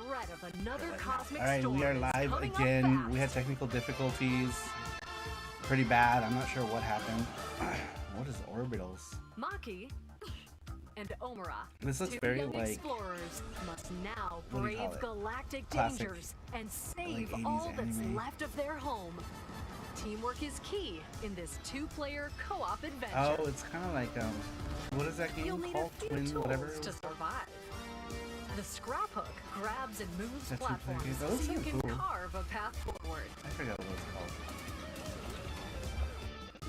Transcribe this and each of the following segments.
threat of another cosmic Alright, storm we are is live coming up again. fast. We had technical difficulties. Pretty bad. I'm not sure what happened. What is orbitals? Maki and Omura, This looks two very young like explorers, must now what do you call brave it? galactic Classic, dangers and save like, 80s all that's anime. left of their home. Teamwork is key in this two-player co-op adventure. Oh, it's kind of like what is that You'll game need called? a few Twin tools whatever. to survive. The scrap hook grabs and moves That's two-player platforms game. That looks so you kinda can cool. carve a path forward. I forgot what it's called.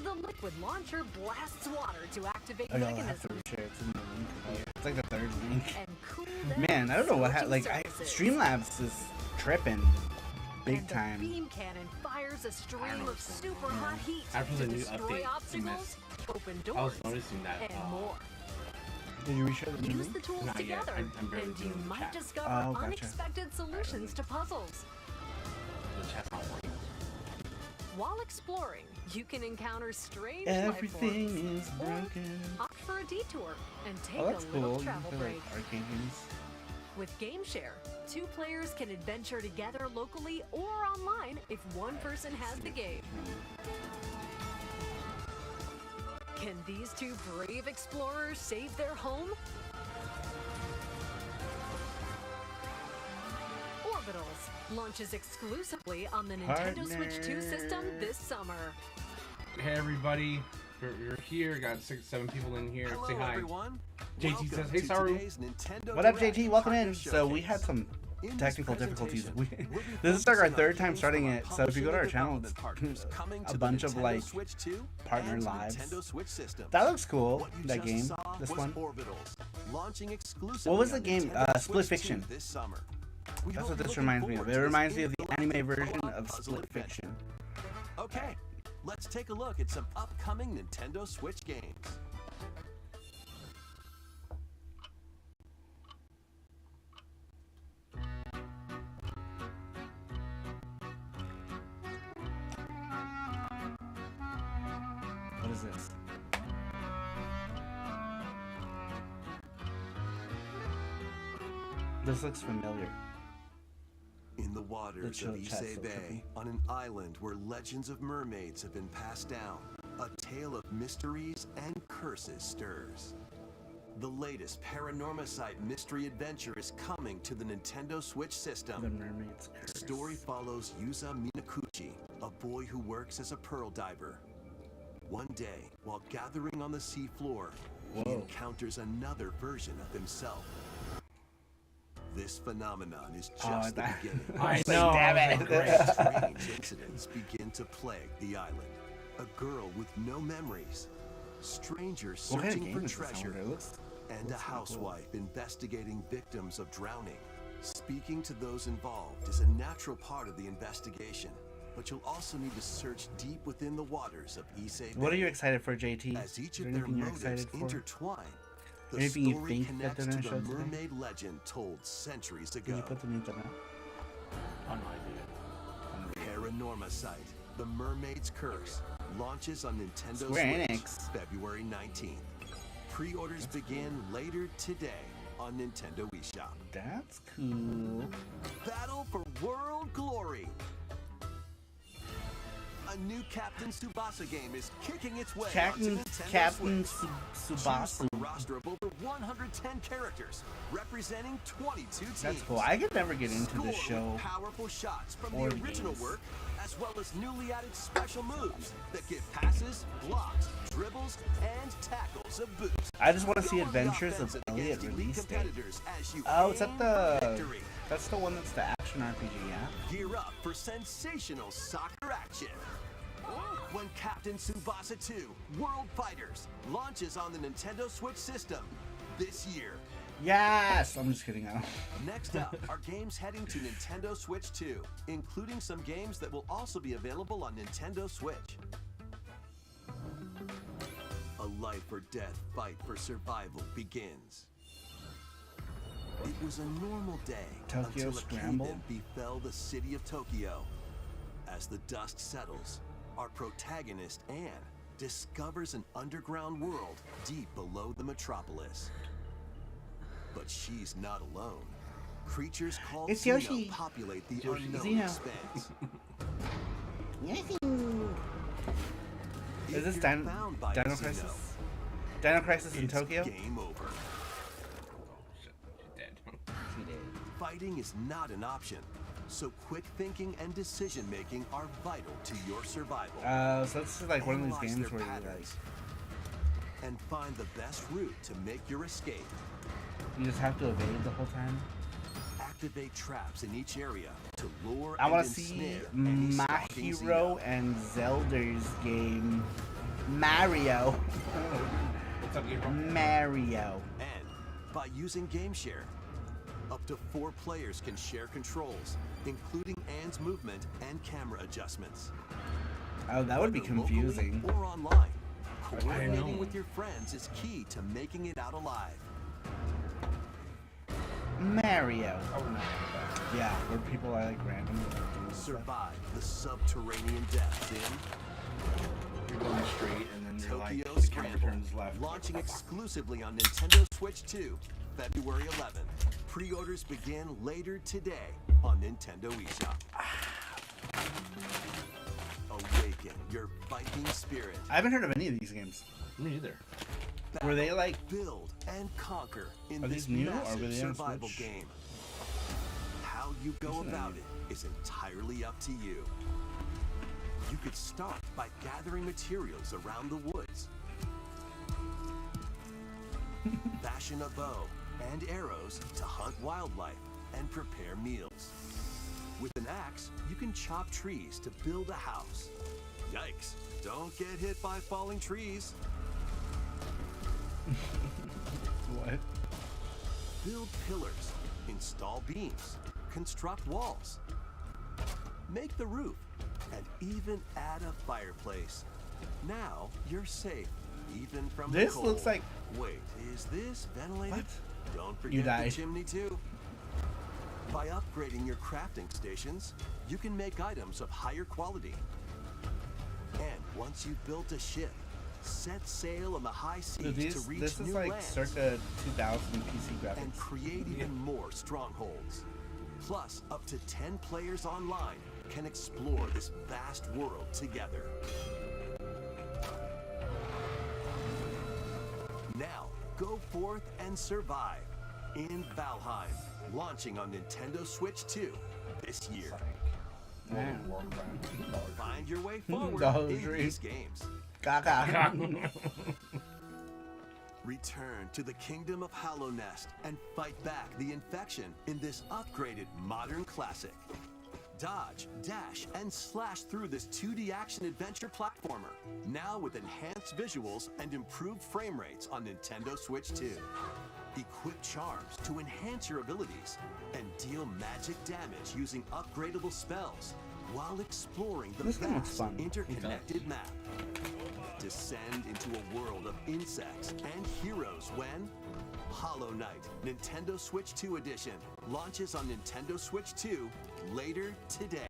The liquid launcher blasts water to activate Oh, y'all have to mechanisms share. It's in the link here. It's like the third link. and cool them Man, I don't know what sorting happened. Like, surfaces. Streamlabs is tripping big And time. The beam cannon fires a stream of what's going super hot heat After to the new destroy update, obstacles, open I doors, was noticing that. and more. Did you reshare the new Use the link? tools Not yet. together, I'm barely and you doing the might chat. discover Oh, gotcha. unexpected solutions to puzzles. The chat's not working. While exploring, you can encounter strange life forms. Everything is Or broken. opt for a detour and take Oh, that's a cool. little You can travel play break. like arcade games. With GameShare, two players can adventure together locally or online if one person has the game. Can these two brave explorers save their home? Orbitals launches exclusively on the Nintendo Switch 2 system this summer. Hey everybody, we're here. Got 6-7 people in here. Hello, Say hi. everyone. JT Welcome says, "Hey, to Saru." today's Nintendo What up, Direct JT? Welcome Partner in. So we Showcase. had some In this technical difficulties. presentation, we'll be This is like our focusing on third time games starting from our it. So if you go to our publishing channel, and development it's partners coming to a the bunch of Nintendo like Switch 2 partner and lives. Nintendo Switch systems. That looks cool. What you That just game. saw This was one. Orbitals, launching exclusively What was the on game? Nintendo Split Switch 2 Fiction. this summer. We That's hope what you're this looking reminds me of. forward It to this reminds me of the anime intergalactic version co-op of puzzle Split adventure. Fiction. Okay, let's take a look at some upcoming Nintendo Switch games. What is this? This looks familiar. In the waters chill of chat Issei still Bay, tripping. on an island where legends of mermaids have been passed down, a tale of mysteries and curses stirs. The latest Paranormacite mystery adventure is coming to the Nintendo Switch The system. Mermaid's Curse. The story follows Yuza Minakuchi, a boy who works as a pearl diver. One day, while gathering on the seafloor, he Whoa. encounters another version of himself. This phenomenon is just Oh, the that- beginning. I know. Damn it. Strange incidents begin to plague the island. A girl with no memories, strangers What kind of searching game for is this? I treasure, wonder? It looks and a looks kinda cool. housewife investigating victims of drowning. Speaking to those involved is a natural part of the investigation, but you'll also need to search deep within the waters of Issei Bay. What are you excited for, JT? As each Is there of their anything you're motives excited for? intertwine, the Anything you story think that connects they're to gonna the show today? mermaid legend told centuries Can ago. you put the link on that? Oh no, I did. Paranormacite, The Mermaid's Curse, launches on Nintendo Square Switch Enix. February 19th. Pre-orders begin later today on Nintendo eShop. That's cool. Battle for World Glory. A new Captain Tsubasa game is kicking its way onto Captain Nintendo Switch. Choose Tsubasa. from a roster of over 110 characters representing 22 teams. That's cool. I could never get into Score this with show. powerful shots from or the the original games. work, as well as newly added special moves that give passes, blocks, dribbles, and tackles a boost. I just want to see Go on the Adventures of offensive Elliot against elite release date. competitors as you Oh, it's aim at for the. victory. That's the one that's the action RPG, yeah? Gear up for sensational soccer action. When Captain Tsubasa 2 World Fighters launches on the Nintendo Switch system this year. Yes! I'm just kidding. I don't. Next up are games heading to Nintendo Switch 2, including some games that will also be available on Nintendo Switch. A life or death fight for survival begins. It was a normal day Tokyo until a Scramble? kingdom befell the city of Tokyo. As the dust settles, our protagonist, Anne, discovers an underground world deep below the metropolis. But she's not alone. Creatures called It's Xeno Yoshi. populate the Yoshi. unknown Xeno. expanse. Is this If you're Dino found by a Crisis? Xeno, Dino Crisis in it's Tokyo? game over. Shit, she's dead. She did. Fighting is not an option, so quick thinking and decision making are vital to your survival. So this is like one of these Analyze games their where you patterns and find the best route to make your escape. you just have to evade the whole time. Activate traps in each area to lure I and want to see ensnare any My stalking Hero Xeno. and Zelda's game, Mario. What's up, Gabriel? Mario. And by using Game Share, up to 4 players can share controls, including Anne's movement and camera adjustments. Oh, that would be Whether locally confusing. or online, know. coordinating with your friends is key to making it out alive. Mario. Oh, no. Yeah, where people are like randomly doing stuff. Survive the subterranean depths in You're going straight, and then you're like, Tokyo the camera Scramble, turns left. launching exclusively on Nintendo Switch 2, February 11th. Pre-orders begin later today on Nintendo eShop. Awaken your Viking spirit. I haven't heard of any of these games. Me either. Were they like? Build and conquer in Are this these new, or massive were they on survival Switch? game. How you go about it is entirely up to you. You could start by gathering materials around the woods. Fashion a bow and arrows to hunt wildlife and prepare meals. With an axe, you can chop trees to build a house. Yikes, don't get hit by falling trees. What? Build pillars, install beams, construct walls, make the roof, and even add a fireplace. Now you're safe, even from the This cold. looks like- Wait, is this ventilated? What? Don't You forget the died. chimney too. By upgrading your crafting stations, you can make items of higher quality. And once you've built a ship, set sail on the high seas Dude, to reach this is new like lands circa 2000 PC and graphics. create even more strongholds. Plus, up to 10 players online can explore this vast world together. Now, go forth and survive in Valheim, launching on Nintendo Switch 2 this year. Man. Find your way forward Dollar in Tree. these games. Gaga. Return to the kingdom of Hallownest and fight back the infection in this upgraded modern classic. Dodge, dash, and slash through this 2D action adventure platformer, now with enhanced visuals and improved frame rates on Nintendo Switch 2. Equip charms to enhance your abilities and deal magic damage using upgradable spells while exploring the This game looks vast fun. interconnected map. Descend into a world of insects and heroes when Hollow Knight Nintendo Switch 2 Edition launches on Nintendo Switch 2 later today.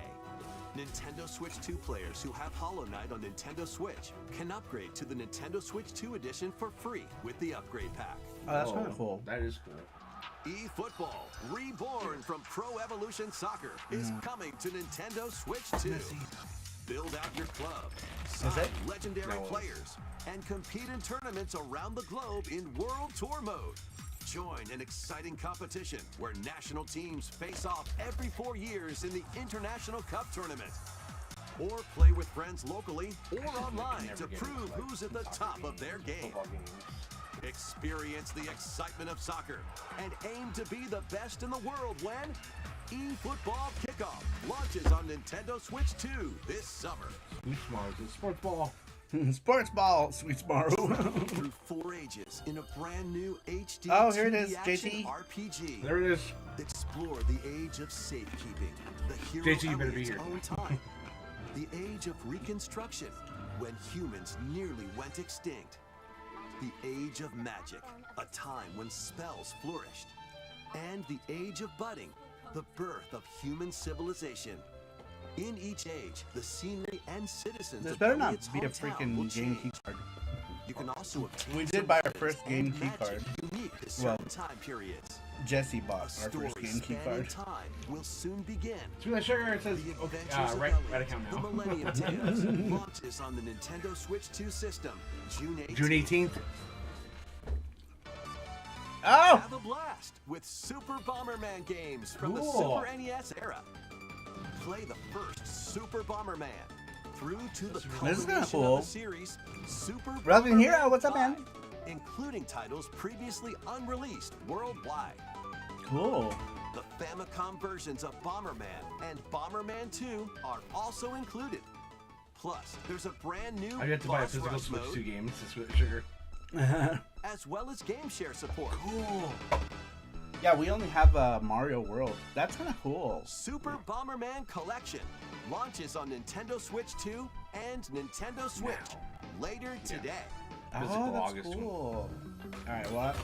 Nintendo Switch 2 players who have Hollow Knight on Nintendo Switch can upgrade to the Nintendo Switch 2 Edition for free with the upgrade pack. Oh, that's kind of cool. That is cool. eFootball, reborn from Pro Evolution Soccer, is coming to Nintendo Switch 2. Build out your club, sign it? legendary No. players, and compete in tournaments around the globe in World Tour mode. Join an exciting competition where national teams face off every 4 years in the International Cup Tournament. Or play with friends locally or online never to get prove into, like, who's at the top of their game. Football games. Experience the excitement of soccer and aim to be the best in the world when eFootball Kickoff launches on Nintendo Switch 2 this summer. Sweet Smarts and Sports Ball. Sports ball, sweet Smaru. Through 4 ages in a brand new HD Oh, here it 2D is, action JT. RPG. There it is. Explore the age of safekeeping, the hero JT, you better be Elliot's here. own time, the age of reconstruction, when humans nearly went extinct, the age of magic, a time when spells flourished, and the age of budding, the birth of human civilization. In each age, the scenery and citizens This of better not Elliot's be a hometown will freaking game key change. card. You can also obtain We did some buy our weapons first game and key magic card. unique to Well, certain time periods. Jesse bought A our story first game key spanning card. time will soon begin. Through that sugar, it says, The okay, Adventures of right Ellie, account the now. Millennium Tales, launches on the Nintendo Switch 2 system, June 18th. June 18th. Oh! Have a blast with Super Bomberman games from the Cool. Super NES era. Play the first Super Bomberman through to the This is culmination kinda of cool. the series, Super Robin Bomberman Hero, what's up, 5, man? including titles previously unreleased worldwide. Cool. The Famicom versions of Bomberman and Bomberman 2 are also included. Plus, there's a brand new I have to buy a boss physical rush Switch mode, 2 games. It's with sugar. as well as game share support. Cool. Yeah, we only have Mario World. That's kind of cool. Super Bomberman Collection launches on Nintendo Switch 2 and Nintendo Switch later today. Physical Oh, that's August one. cool. All right, what?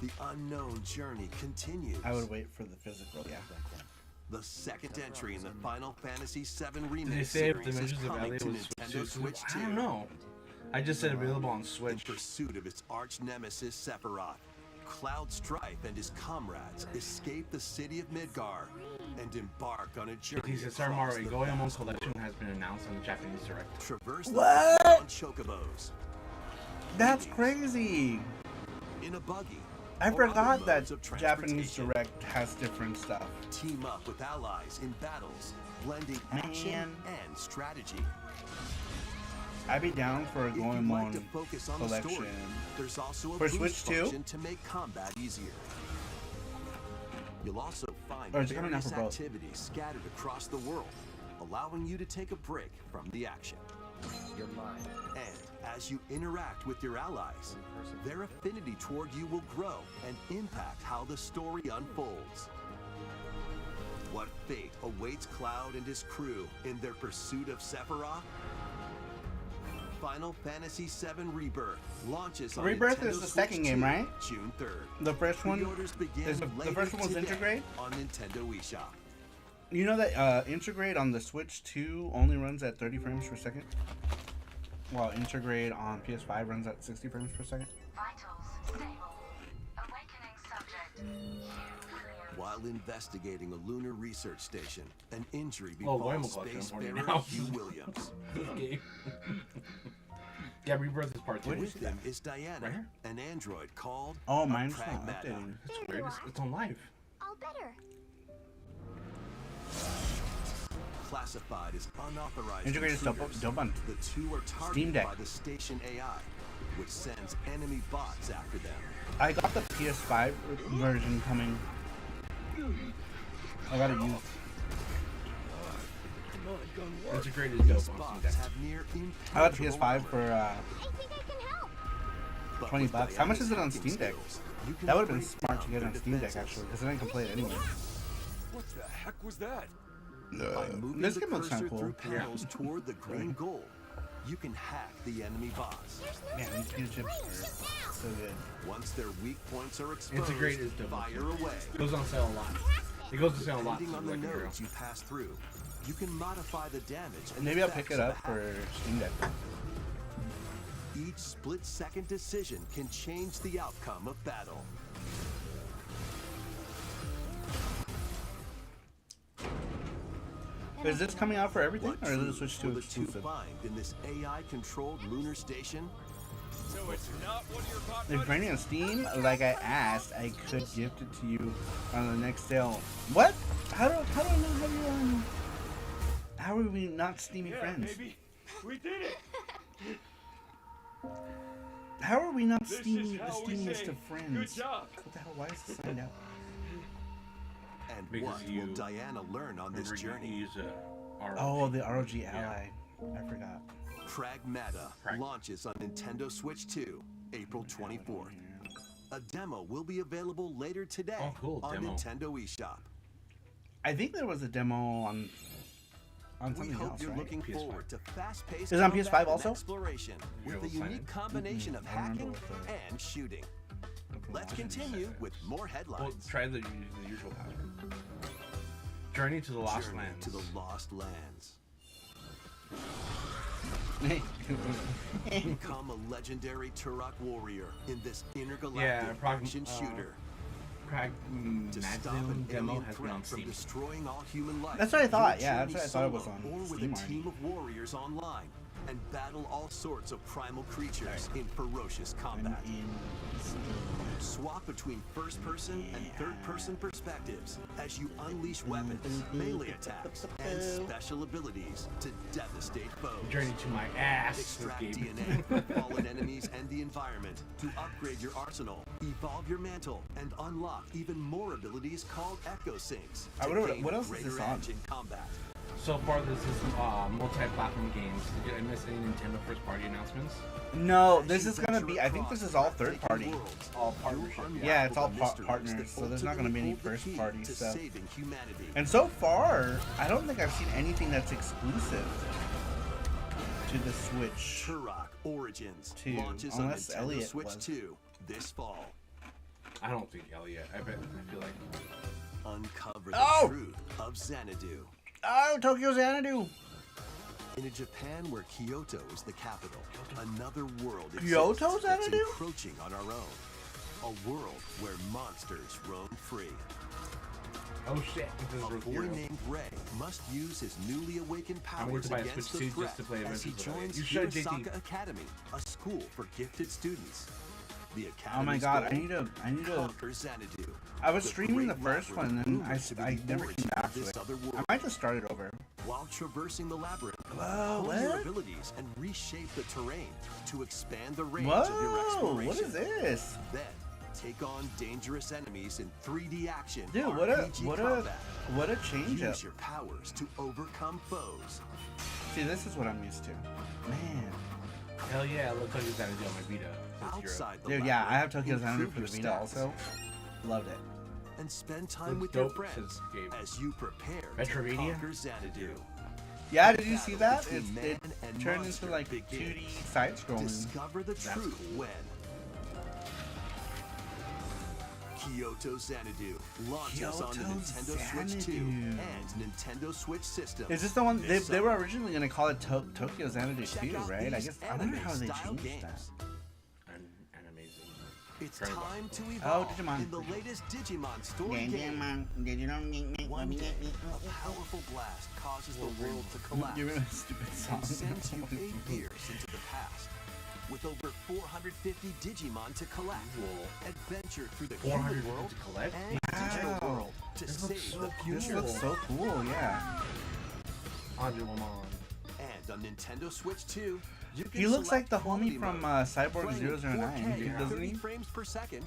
The unknown journey continues. I would wait for the physical, yeah. The second entry in the Final Fantasy VII Did Remake they say if series is Dimensions of coming Ellie to was Nintendo Switch 2. I don't know. I just said available on In Switch. pursuit of its arch nemesis Sephiroth, Cloud Strife and his comrades escape the city of Midgar and embark on a journey He said across SaruPro the Goemon vast collection world. has been announced on the Japanese Direct. Traverse the What? land on chocobos, That's crazy. in a buggy. I or other forgot that modes of Japanese transportation. Direct has different stuff. Team up with allies in battles, blending action Man. and strategy. I'd be down for a If you'd like Goemon to focus on the collection. story, there's also a For boost Switch 2? function to make combat easier. You'll also find Or is it coming out various for both? activities scattered across the world, allowing you to take a break from the action. You're mine. And as you interact with your allies, their affinity toward you will grow and impact how the story unfolds. What fate awaits Cloud and his crew in their pursuit of Sephiroth? Final Fantasy VII Rebirth launches on Rebirth Nintendo is the Switch second game, 2, right? June 3rd. The first one Pre-orders begin is the later first one was today Intergrade. on Nintendo eShop. You know that Intergrade on the Switch 2 only runs at 30 frames per second, while Intergrade on PS5 runs at 60 frames per second. Vitals stable. Awakening subject. Clear. While investigating a lunar research station, an injury Oh, befalls Goemon collection, I'm spacefarer horny now. Hugh Williams. Game. Yeah, Rebirth is part 2. With him is Diana, Right here? an android called Oh, a mine's not Pragmata. updating. That's weird. It's on live. All better. Classified as unauthorized Integrated intruders, dope on the two are Steam targeted Deck. by the station AI, which sends enemy bots after them. I got the PS5 version coming. I got it used. Integrated dope These on Steam bots Deck. have near I got the impenetrable PS5 for I think I can help. But 20 with bucks. How much Diana's is it on hacking Steam Deck? skills, you can That would have been break smart to down get it on their Steam Deck defenses. actually, because then I can play it anyway. What the heck was that? By moving This the game looks cursor kinda through cool. panels toward the green goal, you can hack the enemy bots. Man, these pizza chips are so good. Once their weak points are exposed, Integrated is dope. fire away. It goes on sale a lot. It goes to sale a lot. Depending So on the like a girl. nodes you pass through, you can modify the damage and Maybe I'll effects pick it of up a for hack. Steam Deck. Each split-second decision can change the outcome of battle. Is this coming out for everything, What or is it truth Switch 2 will the two exclusive? find in this AI-controlled lunar station? So it's not one of your pot If it's raining on Steam, like I asked, I could gift it to you on the next sale. What? How do I know how you How are we not Steamy friends? baby. We did it. How are we not This Steamy, is the how we steamiest say of friends? good job. What the hell? Why is this signed out? And Because what you- will Diana learn on this Remember, journey? you use a ROG. Oh, the ROG Ally. I forgot. Pragmata launches on Nintendo Switch 2, April 24th. A demo will be available later today Oh, cool, on demo. Nintendo eShop. I think there was a demo on We something hope else, you're right? looking PS5. forward to fast-paced Is it on combat PS5 and also? exploration You're with a able to sign unique in? combination of I don't remember hacking what the- and shooting. Okay, Let's watch it. continue with more Well, headlines. try the usual password. Journey to the Lost Journey Lands. to the Lost Lands. Become a legendary Turok warrior in this intergalactic action shooter. To stop Maximum an demo alien has been on threat from Steam. destroying all human life. That's what I thought, you'll yeah, journey that's what I thought it was solo on or with Steam a already. team of warriors online and battle all sorts of primal creatures in ferocious combat. Swap between first-person and third-person perspectives as you unleash weapons, melee attacks, and special abilities to devastate foes. Journey to my ass. This Extract game. DNA from fallen enemies and the environment to upgrade your arsenal, evolve your mantle, and unlock even more abilities called Echo Sinks. I to wonder gain what a else is greater this on? edge in combat. So far, this is multi-platform games. Did I miss any Nintendo first-party announcements? No, this is gonna be. I think this is all third party. All partnership. Yeah, it's all partners, so there's not gonna be any first party stuff. And so far, I don't think I've seen anything that's exclusive to the Switch. Turok Origins 2, launches on unless Nintendo Elliot Switch was. 2 this fall. I don't think Elliot. I feel like. Uncover the Oh! truth of Xanadu. Oh, Tokyo Xanadu. In a Japan where Kyoto is the capital, another world Kyoto exists that's Xanadu? encroaching on our own. A world where monsters roam free. Oh shit! This is A Root boy Hero. named Ray must use his newly awakened I'm going powers to buy a against the Switch 2 threat just to play as he Adventure Boy. joins You should, JT. Hirosaka Academy, a school for gifted students. The Oh Academy's my god, goal, I need to. conquer Xanadu. I was The streaming the great first one, labyrinth and then rumored to be I the never origin came back of to this it. other world. I might just start it over. While traversing the labyrinth, Whoa, hone your what? abilities and reshape the terrain to expand the range Whoa, of your exploration. what is this? Then take on dangerous enemies in 3D action. Dude, RPG combat. what a change up. Use your powers to overcome foes. See, this is what I'm used to. Man. Hell yeah! I love Tokyo Xanadu on my Vita. That's Outside the Dude, yeah, I have labyrinth, Tokyo Xanadu improve for the your Vita stats also. Loved it. And spend time Looks with your dope, friends says Gabe. as you prepare Metroidvania? to conquer Xanadu. Yeah, did you see that? Battle It between man and turned monster into like begins. 2D side scrolling. Discover the truth when Kyoto Xanadu launches on the Kyoto Nintendo Switch 2 Xanadu. and Nintendo Switch systems. Is this the one This they were summer. originally gonna call it Tokyo Xanadu Check 2, out right? I these guess I wonder how they anime-style changed games. that. And amazing. It's Incredible. time to evolve Digimon. in the latest Digimon story game. One day, a powerful blast causes the world to collapse You remember that stupid song? and sends you 8 years into the past. With over 450 Digimon to collect, adventure through the human 450 world to collect? and digital Wow. world to This looks save so the cool. This future. looks so cool, yeah. Andre Lamont. And on Nintendo Switch 2, you can He looks like select the quality homie from mode, Cyborg playing in 009, 4K at doesn't 30 he? frames per second,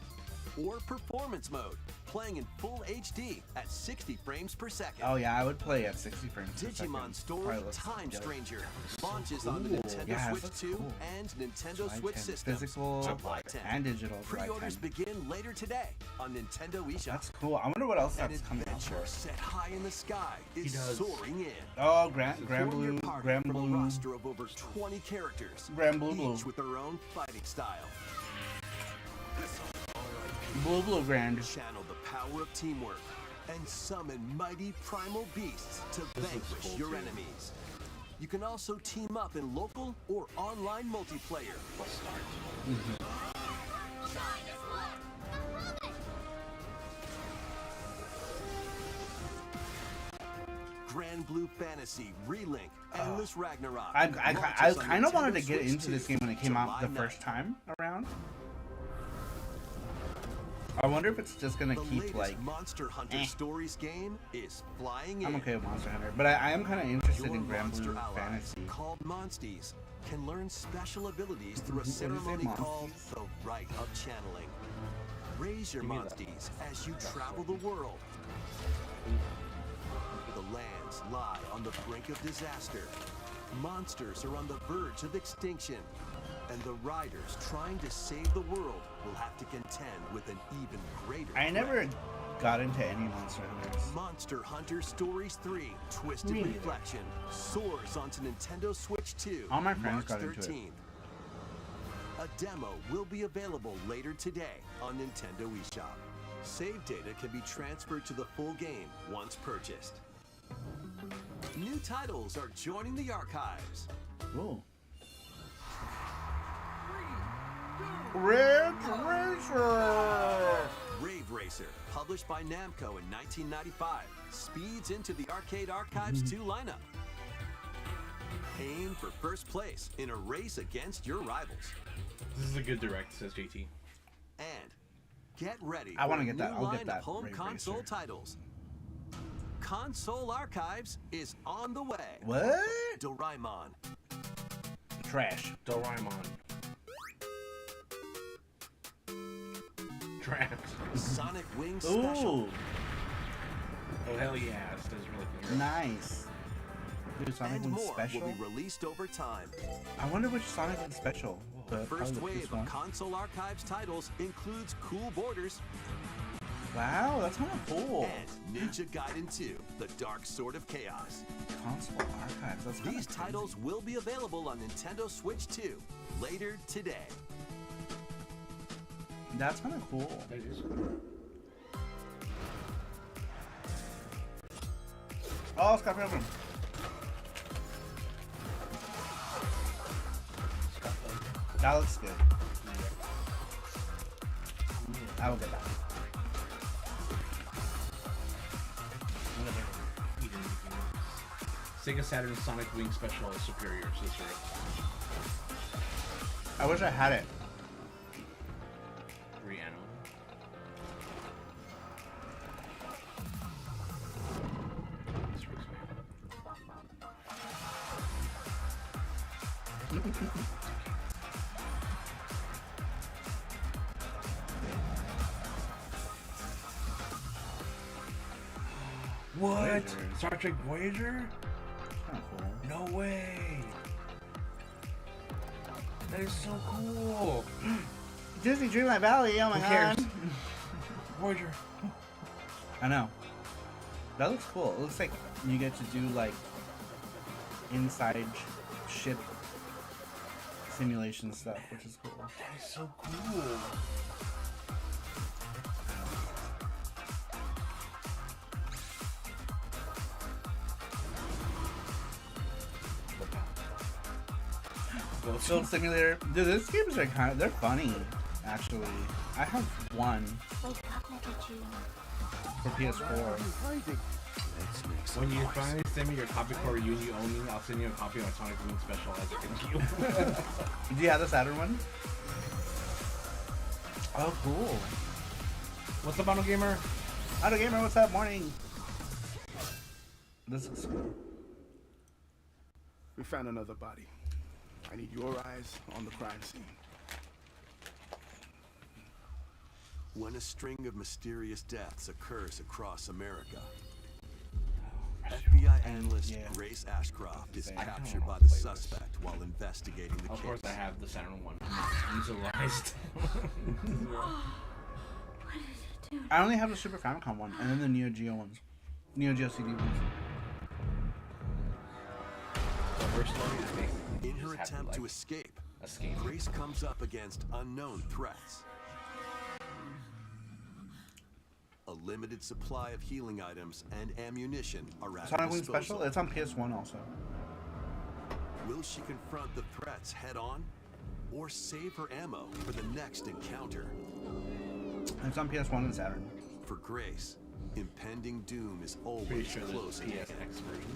or performance mode, playing in full HD at 60 frames per second. Oh yeah, I would play at 60 frames per second. Digimon Story Probably looks Time dope. Stranger launches on the cool. Nintendo Yeah, it Switch looks 2 cool. and Nintendo July Switch 10th. systems. Physical July 10th. and digital. July Pre-orders 10th. begin later today on Nintendo eShop. That's cool. I wonder what else An that's coming out adventure for. set high in the sky is does. soaring in. Oh, Grand Form Blue, your party Grand from a Blue. roster of over 20 characters, Grand Blue. each with their own fighting style. Blue Grand. Channel the power of teamwork and summon mighty primal beasts to vanquish cool, your too. enemies. You can also team up in local or online multiplayer. Grand Blue Fantasy Relink Endless Ragnarok. I launches on kind of wanted Nintendo to get Switch into this 2, game when it came out the July first 9th. time around. I wonder if it's just gonna The keep latest like. Monster Hunter eh. Stories game is flying in. I'm okay with Monster Hunter, but I am kind of interested Your in Grand monster Blue allies, Fantasy. called Monsties, can learn special abilities through a What did you say, ceremony called Monsties? the Rite of Channeling. Raise your Give me that. Monsties as you travel the world. The lands lie on the brink of disaster. Monsters are on the verge of extinction. And the riders trying to save the world will have to contend with an even greater I threat. never got into any Monster Hunters. Monster Hunter Stories 3 Twisted Me neither. Reflection soars onto Nintendo Switch 2 All my friends March got into it. 13th. A demo will be available later today on Nintendo eShop. Save data can be transferred to the full game once purchased. New titles are joining the archives. Ooh. Ridge Racer! Rave Racer, published by Namco in 1995, speeds into the Arcade Archives 2 lineup. Aim for first place in a race against your rivals. This is a good direct, says JT. And get ready I for wanna a get that. new I'll get line that of home Ray console Racer. titles. Console Archives is on the way. What? Doraemon, Trash. Doraemon. Trash. Sonic Wings Special, Ooh, Oh, hell yeah. This is really cool. nice. Dude, Sonic and Wings more Special? will be released over time. I wonder which Sonic Wings Special. The But first probably wave this one. of Console Archives titles includes Cool Borders Wow, that's kind of cool. and Ninja Gaiden 2, The Dark Sword of Chaos. Console Archives, that's kind These of titles will be available on Nintendo Switch 2 later today. That's kind of cool. That is cool. Oh, Scott Pilgrim. That looks good. I will get that. Sega Saturn Sonic Wing Special is superior to this direct. I wish I had it. Rihanna. What? Voyager. Star Trek Voyager? Kind of cool. No way! That is so cool! Disney Dreamlight Valley, oh my Who cares? god. Voyager. I know. That looks cool. It looks like you get to do like inside ship simulation stuff, which is cool. That is so cool. Field Simulator. Dude, these games are they're funny, actually. I have one Wake up, little June. for PS4. When you finally send me your copy for you own me, I'll send you a copy of Sonic Wing Special as a thank you. Do you have the Saturn one? Oh, cool. What's up, Auto Gamer? Auto Gamer, what's up? Morning. This is cool. We found another body. I need your eyes on the crime scene. When a string of mysterious deaths occurs across America, FBI analyst Yeah. Grace Ashcroft is I captured don't by wanna the play this. suspect while investigating the Of case. course, I have the Saturn one. Utilized. I only have the Super Famicom one, and then the Neo Geo ones. Neo Geo CD ones. The first story is basically In you her just have attempt to like, escape, escape. Grace comes up against unknown threats. A limited supply of healing items and ammunition are at her Sonic Wing disposal. Special? It's on PS1 also. Will she confront the threats head on, or save her ammo for the next encounter? It's on PS1 and Saturn. For Grace, impending doom is Pretty always sure close there's a at hand. PSX version.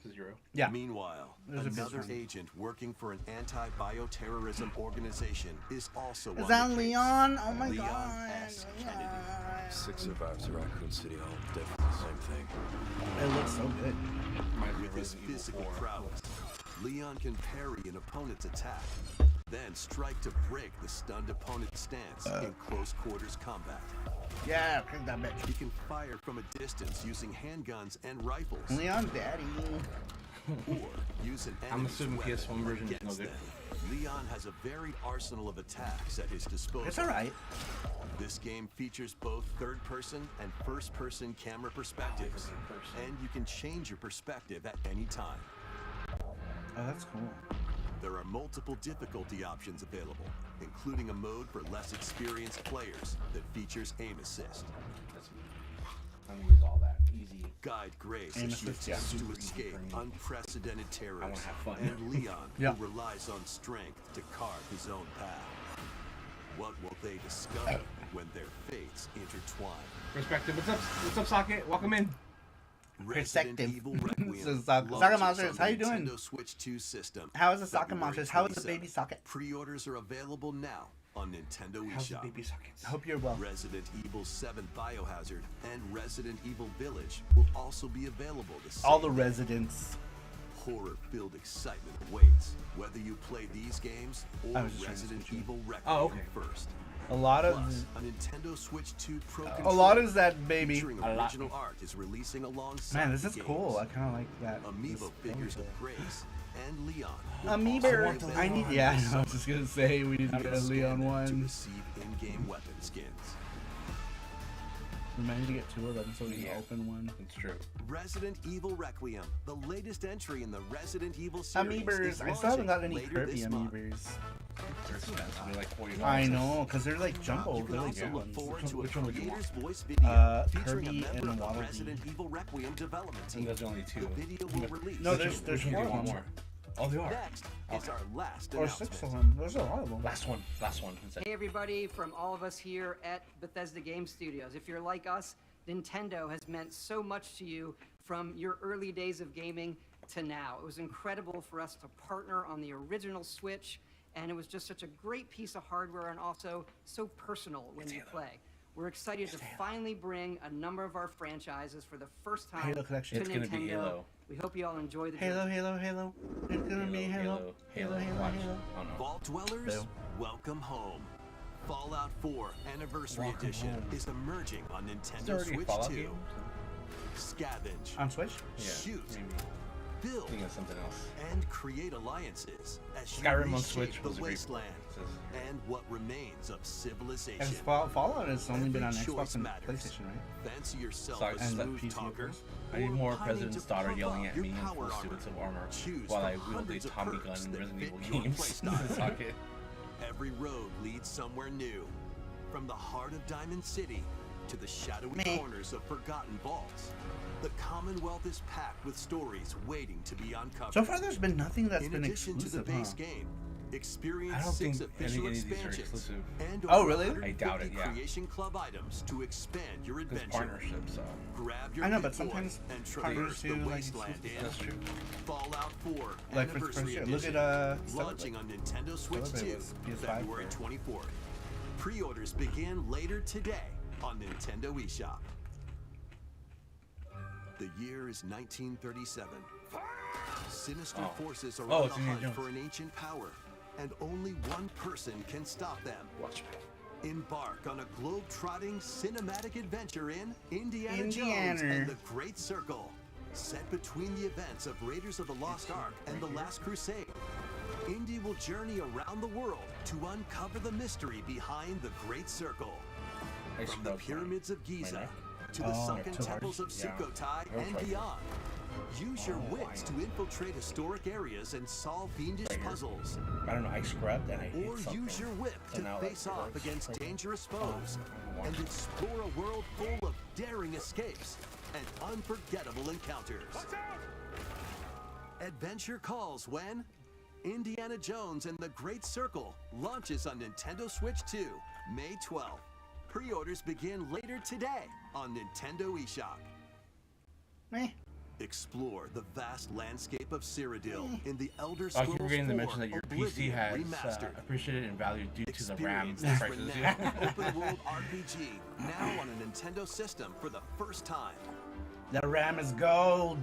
This is Zero. Yeah. Meanwhile, There's a another PS1. agent working for an anti-bioterrorism organization is also Is on that the case. Leon? Oh my Leon god. S. Kennedy. 6 survivors of Raccoon City Hall. Definitely the same thing. It looks so good. Reminds me With of his Resident Evil physical 4. prowess, Leon can parry an opponent's attack, then strike to break the stunned opponent's stance in close quarters combat. Yeah, kick that bitch. He can fire from a distance using handguns and rifles, Leon Daddy. or use an I'm enemy's assuming weapon PS1 version is no against good. them. Leon has a varied arsenal of attacks at his disposal. It's alright. This game features both third-person and first-person camera perspectives, third person. and you can change your perspective at any time. Oh, that's cool. There are multiple difficulty options available, including a mode for less experienced players that features aim assist. That's me. I'm gonna use all that. Easy. Guide Grace Aim as she assist, yeah. attempts to Super easy escape for me. unprecedented terrors, I wanna have fun. and Leon, Yeah. who relies on strength to carve his own path. What will they discover when their fates intertwine. Perspective. What's up, Socket? Welcome in. Resident Perspective. Evil Requiem So, Socket launches Monsters, on how you the doing? Nintendo Switch 2 system. How is the Socket February Monsters? How is the 27th. baby Socket? Pre-orders are available now on Nintendo How's the eShop. baby sockets? I hope you're well. Resident Evil 7 Biohazard and Resident Evil Village will also be available to All save the residents. horror-filled excitement awaits, whether you play these games I or was just trying to Resident switch you. Evil Requiem Oh, okay. first. A lot of Plus, a Nintendo Switch 2 Pro a controller lot is that baby. featuring A lot. original art is releasing alongside Man, this the is games. cool. I kind of like that. Amiibo this figures thing. of Grace and Leon. will Amiibo. also be I need. available Yeah, this I was just gonna say we need to get a summer. Leon Scan them to one. receive in-game weapon skins. We might need to get two of them so we can Yeah. open one. It's true. Resident Evil Requiem, the latest entry in the Resident Evil series. Amiibers. is I still haven't got any launching later Kirby this month. Amiibers. They're expensive. They're like $40. I know, cause they're like jumbo. You can They're like also big look ones. forward to a Which one would you creator's want? voice video featuring Kirby a member and of the Wallaby. Resident Evil Requiem development I team. think there's only two. The video will release. No, there's Which one four do you of want them. more. Oh, they are. Next is our last Or announcement. 6 of them. There's a lot of them. Last one. Hey everybody, from all of us here at Bethesda Game Studios. If you're like us, Nintendo has meant so much to you from your early days of gaming to now. It was incredible for us to partner on the original Switch, and it was just such a great piece of hardware and also so personal when you play. We're excited to finally bring a number of our franchises for the first time Halo collection. to It's gonna Nintendo. be Halo. We hope you all enjoy the Halo, journey. Halo, Halo. It's gonna be Halo. Halo, Halo, Watch. Halo. Oh no. Vault Dwellers, Bill. welcome home. Fallout 4 Anniversary Welcome Edition home. is emerging on Is there Nintendo already a Switch Fallout 2. game? Scavenge, On Switch? Yeah. shoot, Maybe. build, Thinking of something else. and create alliances as you Skyrim on reshape Switch the was a great wasteland and what remains of civilization. And Fallout has only been on Every Xbox choice and matters. PlayStation, right? Fancy yourself Sorry, a and that smooth PC, of talker. course. I need or more pining President's to daughter pump yelling up at your me in power full armor. suits of armor Choose while I from wield a hundreds of Tommy perks gun in that Resident fit Evil your games. playstyle. Socket. Every road leads somewhere new. From the heart of Diamond City to the shadowy Meh. corners of forgotten vaults. The Commonwealth is packed with stories waiting to be uncovered. So far, there's been nothing that's In been addition to the exclusive, base huh? game, experience I don't 6 think official any of these are expansions exclusive. and Oh, over really? 150 I doubt it, yeah. Creation Club items to expand your Because adventure. partnership, so. Grab your I know, but big boy sometimes and partners traverse do, the like, wasteland exclusive in That's true. Fallout 4 Like, for Anniversary instance, look Edition, at, launching on Nintendo Switch Celebrate 2, was PS5 February for- 24th. Pre-orders begin later today on Nintendo eShop. The year is 1937. Sinister Oh. forces are Oh, on it's the Indiana hunt Jones. for an ancient power, and only one person can stop them. Watch me. Embark on a globe-trotting cinematic adventure in Indiana Jones Indiana. and the Great Circle, set between the events of Raiders of the Lost Ark and the Last Crusade. Indy will journey around the world to uncover the mystery behind the Great Circle. I From the scrubbed pyramids of my Giza neck. to the Oh, sunken too hard. temples of Yeah. Sukhothai That was and right. beyond. Use your Oh, wits I- to infiltrate historic areas and solve fiendish Right here. puzzles. I don't know, I scrubbed and I hit Or something. use your whip So to now, like, face it off works. against Right here. dangerous foes Watch. and explore a world full of daring escapes and unforgettable encounters. Adventure calls when Indiana Jones and the Great Circle launches on Nintendo Switch 2, May 12th. Pre-orders begin later today on Nintendo eShop. Meh. Explore the vast landscape of Cyrodiil in the Elder I Scrolls keep forgetting to 4 mention that your PC Oblivion has Remastered. appreciated in value due to the RAM Experience this prices. renowned open-world RPG now on a Nintendo system for the first time. The RAM is gold.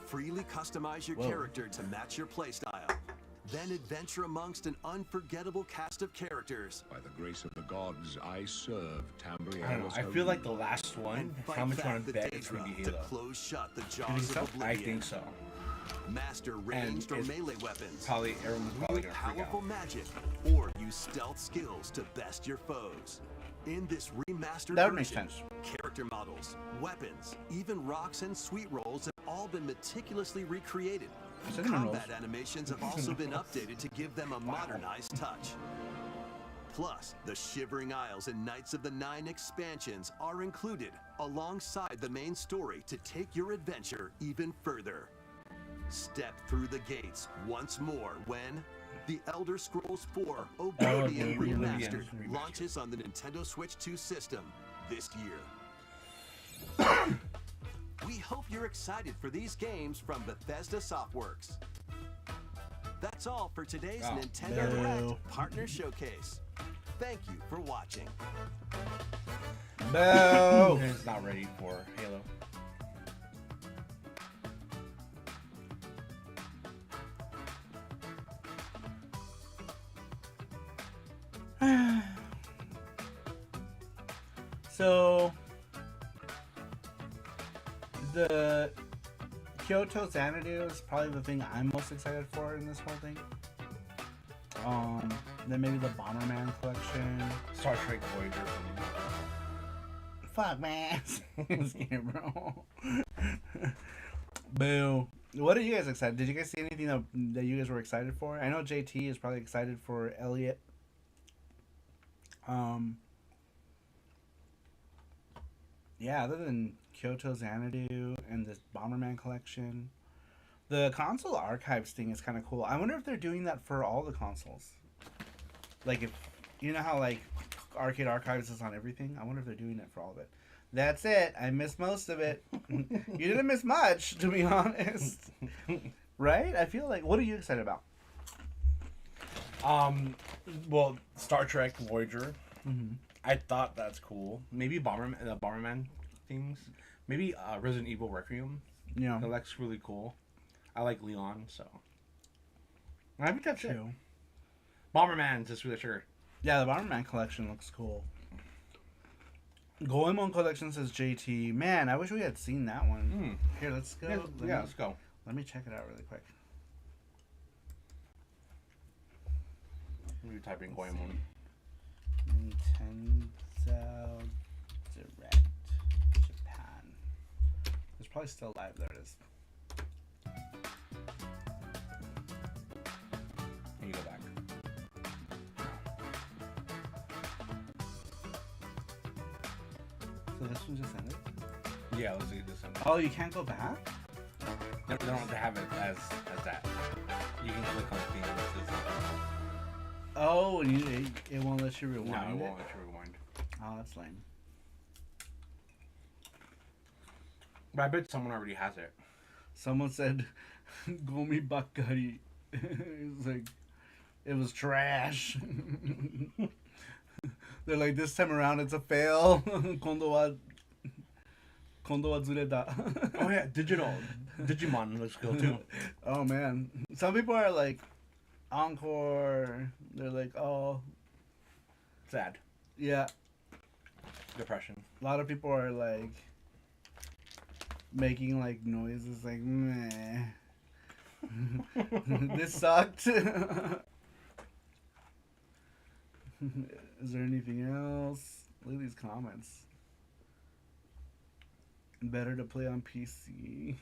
Freely customize your Whoa. character to match your playstyle. Then adventure amongst an unforgettable cast of characters. By the grace of the gods, I serve Tambriel. I don't know, I feel like the last one, And how fight much you back want the to bet it's going to Daedra be to Halo. close shut the think jaws so? of I Oblivion. think so. Master ranged or it's melee weapons. Probably, everyone's probably Wield going to freak powerful out. magic or use stealth skills to best your foes. In this remastered That would make version, sense. character models, weapons, even rocks and sweet rolls have all been meticulously recreated. Cinnamon Combat rolls. animations have also been updated to give them a modernized touch. Plus, the Shivering Isles and Knights of the Nine expansions are included alongside the main story to take your adventure even further. Step through the gates once more when The Elder Scrolls 4 Oblivion Oblivion Remastered Remastered. launches on the Nintendo Switch 2 system this year. We hope you're excited for these games from Bethesda Softworks. That's all for today's Nintendo Direct Partner Showcase. Thank you for watching. Boo! It's not ready for Halo. So the Kyoto Xanadu is probably the thing I'm most excited for in this whole thing. Then maybe the Bomberman collection. Star Trek Voyager for me. Fuck man, I'm scared, bro. Boo. What are you guys excited? Did you guys see anything that you guys were excited for? I know JT is probably excited for Elliot. Yeah, other than Kyoto Xanadu and this Bomberman collection, the console archives thing is kind of cool. I wonder if they're doing that for all the consoles. Like, if you know how like Arcade Archives is on everything, I wonder if they're doing it for all of it. That's it. I missed most of it. You didn't miss much, to be honest. Right? I feel like. What are you excited about? Well, Star Trek Voyager. I thought that's cool. Maybe Bomberman things. Maybe Resident Evil Requiem. Yeah, that looks really cool. I like Leon, so I think that's it. Bomberman, just really sure. Yeah, the Bomberman collection looks cool. Goemon collection says JT. Man, I wish we had seen that one. Here, let's go. Let's go. Let me check it out really quick. Let me type in Goemon. Nintendo Direct Japan. It's probably still live. There it is. Can you go back? So this one just ended? Yeah, let's see this one. Oh, you can't go back? No, they don't have it as that. You can click on things that says Oh, and it won't let you rewind. No, it won't let you rewind. Oh, that's lame. But I bet someone already has it. Someone said, Gomi Bakari. It's like, it was trash. They're like, this time around it's a fail. Kondo wa zureta. Oh yeah, Digimon looks cool too. Oh man. Some people are like, Encore. They're like, oh. Sad. Yeah. Depression. A lot of people are like, making like noises like, meh. This sucked. Is there anything else? Look at these comments. Better to play on PC.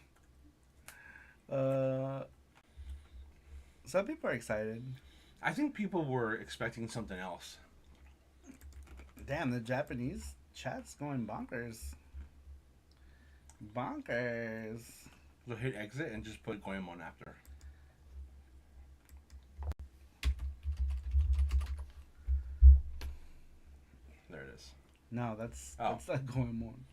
Some people are excited. I think people were expecting something else. Damn, the Japanese chat's going bonkers. Bonkers. So hit exit and just put Goemon after. There it is. No, that's not Goemon.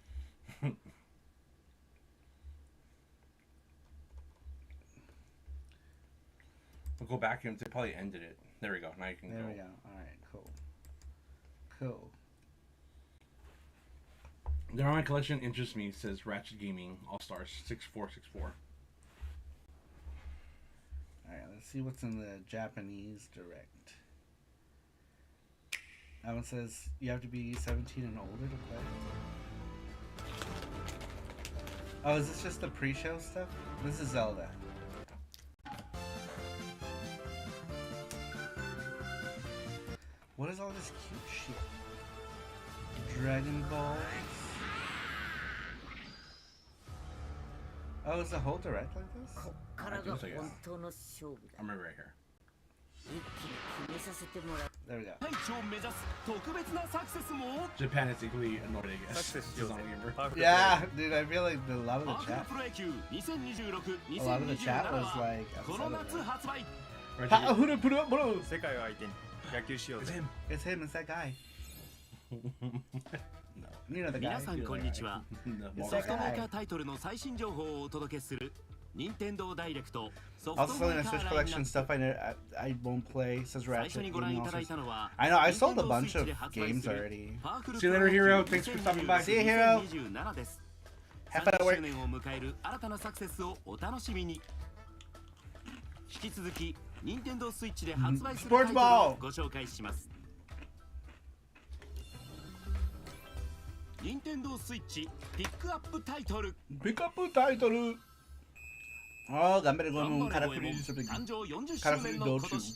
We'll go back and they probably ended it. There we go. Now you can go. There we go. Alright, cool. Cool. The online collection interests me, says Ratchet Gaming All Stars 6464. Alright, let's see what's in the Japanese Direct. That one says you have to be 17 and older to play. Oh, is this just the pre-show stuff? This is Zelda. What is all this cute shit? Dragon Balls. Oh, is the whole Direct like this? I remember right here. There we go. Japan is equally annoyed, I guess. Yeah, dude, I feel like a lot of the chat was like upset about it. 世界を相手に野球しよう It's ぜ him. It's him. It's that guy. You know the guy. 皆さんこんにちは。 It's ソ that フトメーカ guy. ータイトルの最新情報をお届けする任天堂ダイレクトソフ Also トメ selling ー a カ Switch ーラインナ collection ッ stuff I won't play. Says プ。最初 Ratchet. にご覧 Gaming いただい also. たのは I know. I sold a 任 bunch 天堂 of スイッチで発売 games する already. パワフル See you later, hero. Thanks for stopping by. See you, hero. 2027です。 Have fun at 30 work. 周年を迎える新たなサクセスをお楽しみに。引き続き任天堂スイッチで発売するタイトルをご紹介します。任天堂スイッチピックアップタイトル。 Pick up a title. Oh, 頑張れゴエモン。頑張れゴエモン誕誕生40周年の今年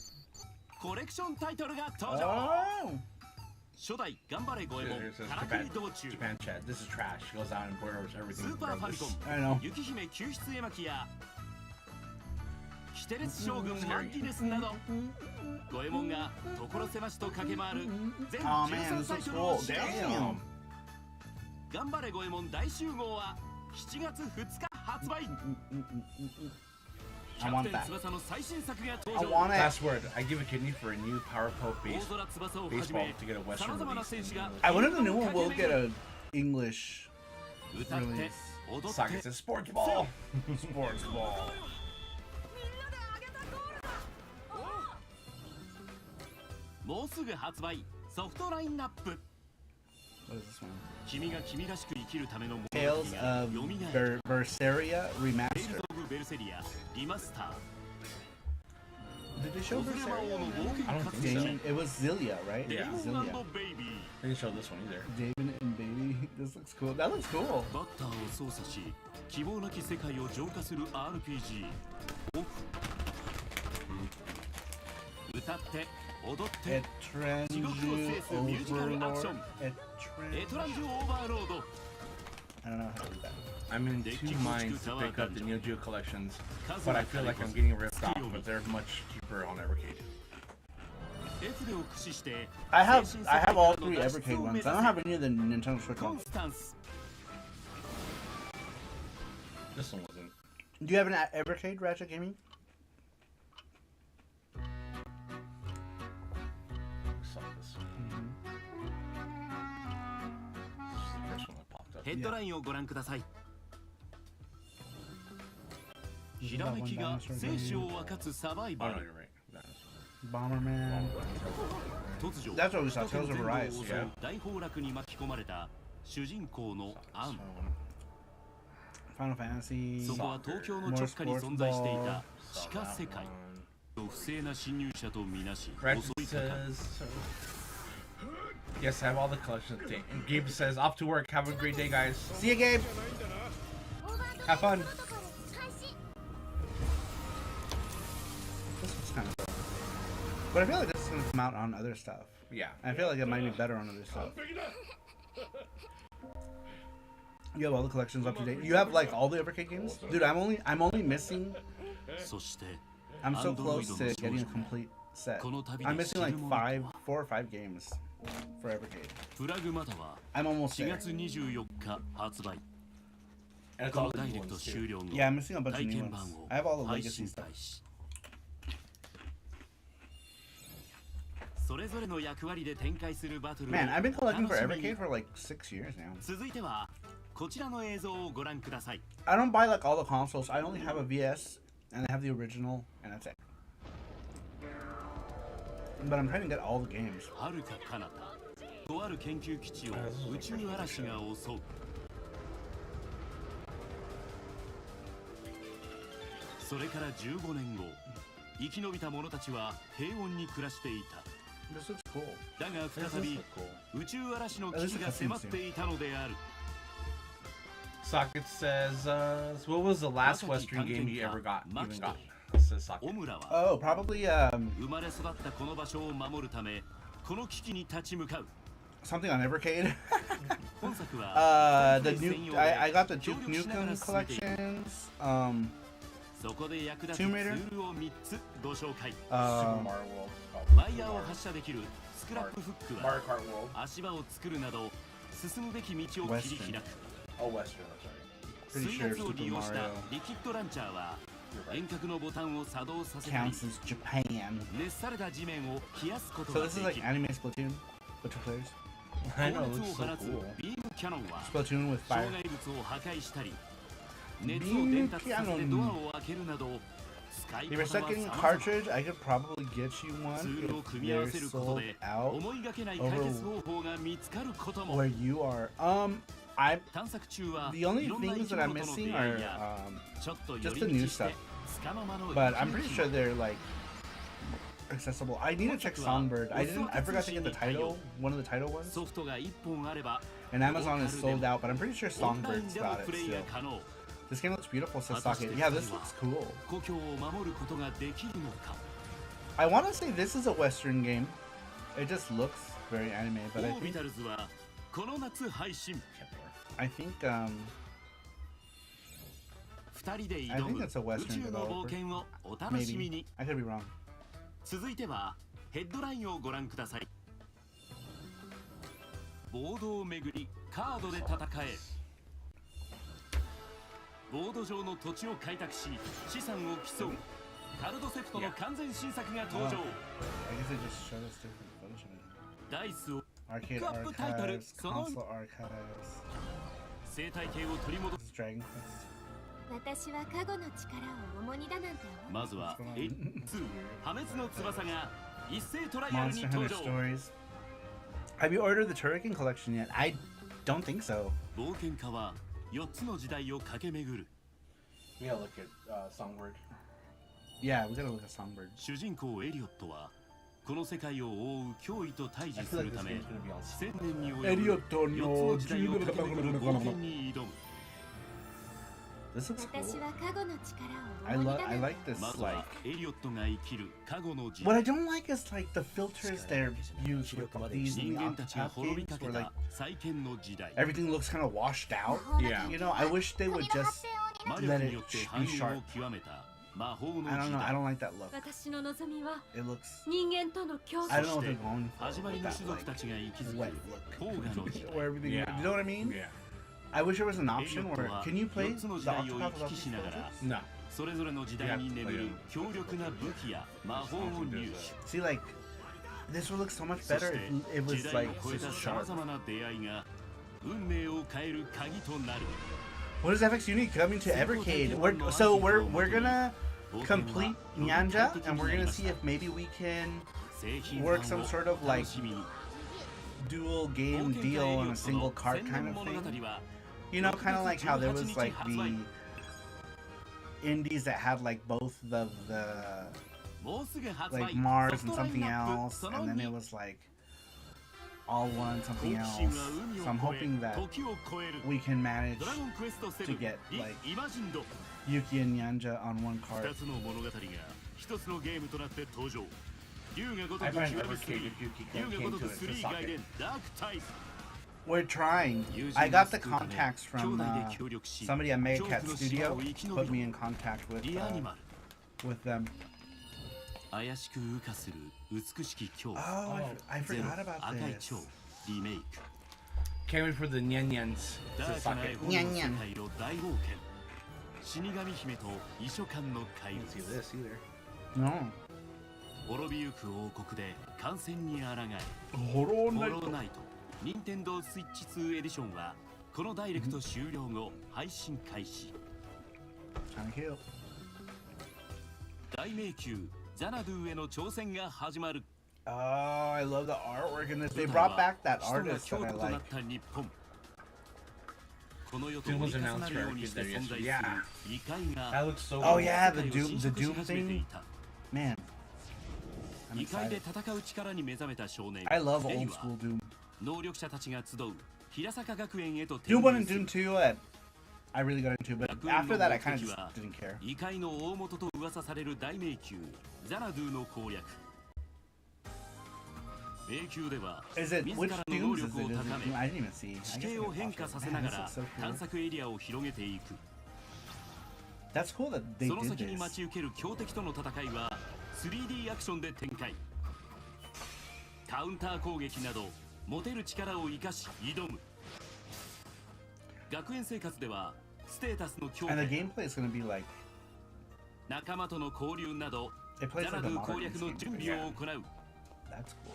コレクションタイトルが登場。 Oh. 初代頑張れゴエモン Here it says からくり道中 Japan chat. This is trash. Goes out and borders ス everything. ーパーファミコ I ン know. 雪姫救出絵巻やキテレツ将軍マンティネスなどゴエモンが所狭しと駆け回る全 Oh man, 13 this タイ looks トルを cool. 使用。 Damn. 頑張れゴエモン大集合は7月2日発売。キ I ャ want プテン that. 翼の最新作が I 登場。 want it. Last word. I give a kidney for a new Power Pole 大 base 空翼をはじ baseball め to get a さ Western まざまな release. 選手が I wonder if the new one will get a English 歌って release. 踊っ Socket て says sports ball. Sports ball. もうすぐ発売ソフトラインナップ。 What is this one? 君が君らしく生きるための物語 Tales が of 蘇る。 Berseria テイルズ Remastered. オブベルセリアリマスター。 Did they show オズレ魔王 Berseria? の冒険 I don't 活 think 動 so. Damon, it was Zillia, right? デーモン Zillia. ベイビー。 They didn't show this one either. Damon and Baby. This looks cool. That looks cool. バッターを操作し希望なき世界を浄化する RPG オフ。歌って踊って Etranju Overlord. エトランジュオーバーロード。 I don't know how to do that. I'm in two minds to pick up the Neo Geo collections, but I feel like I'm getting ripped off. But they're much cheaper on Evercade. F でを駆使して I have 精神世界 all からの three 脱出 Evercade を目 ones. 指 I don't せ have any of the Nintendo Switch コン ones. スタンス。 This one wasn't. Do you have an Evercade Ratchet Gaming? Saw this one. This is the first one that popped up. ヘッドラインをご覧ください。ひらめきが生死を分かつサバイ Oh バ no, ル。 you're right. Bomberman. 突如 That's what we saw, 首都 Tales of 圏全土を Arise. 襲う Yeah. 大崩落に巻き込まれた主人公のアン。 Final Fantasy. そこは東京の直下に存在していた地下世界を不正な侵入者とみなし Red 襲いかかる。 says. Yes, I have all the collections. And Gabe says, "Off to work. Have a great day, guys. See you, Gabe. Have fun." This looks kind of cool. But I feel like this is going to come out on other stuff. Yeah. I feel like it might be better on other stuff. You have all the collections up to date. You have like all the Evercade games, dude. I'm only missing. そして I'm so close to getting a complete set. I'm missing like 4 or 5 games for Evercade. プラグマタは I'm almost 4 there. 月24日発売。 And it's こ all の the ダイ new レクト ones too. 終了後 Yeah, I'm missing a bunch of 体 new 験 ones. 版を I have all the 配 legacy 信 stuff. 開始。それぞれの役割で展開するバトルを Man, I've been collecting for 楽しみに Evercade for like 6 years now. 続いてはこちらの映像をご覧ください。 I don't buy like all the consoles. I only have a VS and I have the original and that's it. But I'm trying to get all the games. 遥か彼方とある研究基地を宇宙嵐が襲う。それから15年後生き延びた者たちは平穏に暮らしていた。 This looks cool. だが再び This looks cool. 宇宙嵐の危機が迫っていたのである。 Socket says, so what was the last Western game you ever got? Even got? Says Socket. オムラは Oh, probably 生まれ育ったこの場所を守るためこの危機に立ち向かう。 something on Evercade. 本作は The new I got the Duke Nukem collections. そこで役立つツ Tomb Raider? ールを3つご紹介。 Super Mario World. ワイヤーを発射できるスクラップフック Mario は Kart World. 足場を作るなど進むべき道を切り開く。 Oh, Western. That's right. 水圧を利用したリキッドランチャーは遠隔のボタンを作動させたり Counts as Japan. 熱された地面を冷やすこと So が this で is き like る anime Splatoon, but two players. I know, 高 it 熱を looks so 放つ cool. ビームキャノンは Splatoon with 障 fire. 害物を破壊したり熱を伝達させてドアを開けるなど使い If you're 方 stuck は in 様々 cartridge, I could probably get you ツ one ールを if 組み合わ they're せること sold で out 思いがけない解決方法が見つかることも where you are. I 探索中は the only いろんな生 things き that I'm 物との missing 出 are 会いやちょっと寄 just り the 道 new して stuff. 束の間の But 息 I'm 抜 pretty き sure も they're like accessible. I need to check Songbird. I forgot to get the title, one of the title ones. ソフトが1本あれば And Amazon is sold out, but I'm pretty sure オンライン Songbird's でも got プ it レイが still. 可能 This game looks beautiful, 果たして Sasaki. 2 Yeah, 人 this は looks cool. 故郷を守ることができるのか I want to say this is a Western game. It just looks very anime, オ but I ービ think タルズはこの夏配信 I think 2人で I 挑 think む it's a 宇 Western 宙の冒 developer. 険をお楽しみ Maybe に I could be wrong. 続いてはヘッドラインをご覧くださいボードを巡りカードで戦えボード上の土地を開拓し資産を競うカルドセプトの完全新作が登場 I guess they just showed us different photos of it. ダイスを Arcade ピックアップタイトル archives, その console archives. 生態系を取り戻 This す is Dragon Quest. 私は加護の力を重荷だなんて思うまずは What's going on? 2破滅の翼が一斉トライアルに Monster 登 Hunter 場 Stories. Have you ordered the Turrican collection yet? I don't think so. 冒険家は4つの時代を駆け巡る We gotta look at Songbird. Yeah, we gotta look at Songbird. 主人公エリオットはこの世界を覆う脅威と対峙するため I feel like this game's gonna be on 1000年に及ぶエリオットの4つの時代を駆け巡る冒険に挑む This looks 私 cool. は加護の力を I 重荷 love. だ I なんて like this. まず Like はエリオットが生きる過去の時 what I 代 don't like is like the filters they're used with these 人 in the 間たちが Octopath 滅び games かけ where like た再建の時代 everything looks kind of washed out. Yeah. You know, I wish they would just. 魔力によって繁栄を極めた魔法の I don't 時 know. I 代 don't like that look. 私の望みは It looks. 人間との競 I 争 don't know what そして they're going for 始まり with の that 種族た like ちが息づ wet く look. 黄河の時代 Where everything. Yeah. You know what I mean? Yeah. I wish there was an エリ option オット where は can you play 4 the つの時代を Octopath 行き without 来 these しながら filters? No. それぞれの時代に眠る強力な武器や魔法を入手 See, like this would look so much そ better して if it 時 was 代を like 超え just たさま sharp. ざまな出会いが運命を変える鍵となる What is FX Uni coming to Evercade? We're gonna complete Nyanja and we're gonna see if maybe we can 製品 work ファ some ンを sort of お like 楽しみに dual 冒 game 険家 deal エリ on オ a ット single の card 千 kind 年 of 物語 thing. は You know, kind of like how there was like 発売 the indies that had like both the もうすぐ発 like 売 Mars ソフ and トライン something ナップ else, その and then 2 it was like all one something 好 else. 奇心は海 So I'm を越 hoping え that 時を超える we can manage ドラゴンクエスト to 7 get リ like イマジンド Yuki and Nyanja on one 2 card. つの物語が1つのゲームとなって登場竜が如 I く find 極め Evercade 3 if Yuki 竜が came 如 to く it for 3外 socket. 伝ダークタイプ We're trying. 友人 I が got the 救うため contacts 兄 from 弟で協力し somebody at 恐怖 Megacat の島 Studio を生き延 put び me る in contact リアニマル with them. 怪しく羽化する美しき恐 Oh, 怖 I ゼロ forgot about 赤い this. 蝶リメイク Can't wait for the Nyan Nyans ダ to ークな socket. 絵本の世界を大冒険死神姫と遺書館の怪 I 物 didn't see this either. No. 滅びゆく王国で感染に抗え Horror フォローナイト任天堂スイッチ2エディションはこのダイレクト終了後配信開始 Trying to kill. 大迷宮ザナドゥへの挑戦が始まる Oh, I love the artwork in this. They 舞台 brought は back that 首都が artist 京 that I 都となっ like. た日本この世と Doom 折 was り重な announced る for ようにして Arcade 存在する Yeah. 異界 That が looks so Oh cool. yeah, the 世界を Doom, 侵 the 食し Doom 始めてい thing. た Man, I'm 異界で excited. 戦う力に目覚めた少年 I love レイ old は school Doom. 能力者たちが集う平坂学園へと転 Doom 1 and 入する Doom 2, I really got into, but 学園 after の that, I 目 kind of 的 just は didn't care. 異界の大元と噂される大迷宮ザナドゥの攻略迷宮では Is it 自 which らの能 Dooms is 力を it? 高 Is め it I didn't even see. 地 I guess 形 I を can 変 watch 化 it. させな Man, が this ら looks so 探 cool. 索エリアを広げていく That's cool that they その did 先に this. 待ち受ける強敵との戦いは 3D アクションで展開カウンター攻撃など持てる力を生かし挑む学園生活ではステータスの強化 And the gameplay is gonna be like 仲間との交流など It ザ plays ナ like ド a ゥ攻 modern 略の game. 準備を行う That's cool.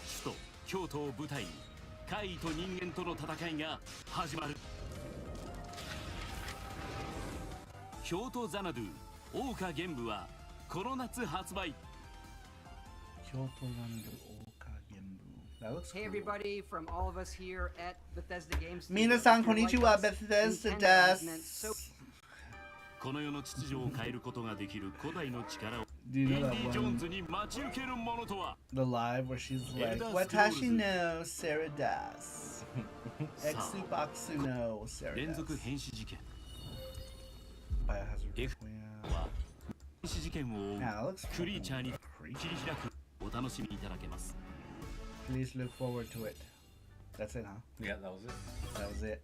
首都京都を舞台に怪異と人間との戦いが始まる。京都ザナドゥ桜花玄武はこの夏発売。 Kyoto Zandu Oka Genbu. That looks Hey cool. everybody, from all of us here at Bethesda Game Studios. Minasan if you're like konnichiwa, us, Bethesda Nintendo has meant so この世の秩序を変えることができる古代の力を Do イ you ン know デ that ィ・ジョーン one? ズに待ち受けるものとは。 The live where she's like, Elder Watashi Scrolls. no Saradas. Exubaksu no 連続 Saradas. 変死事件 Biohazard. F- Yeah. は変死事件を追う Yeah, that looks クリーチャーに creepy. 切り開くお楽しみいただけます。 Please look forward to it. That's it, huh? Yeah, that was it. That was it.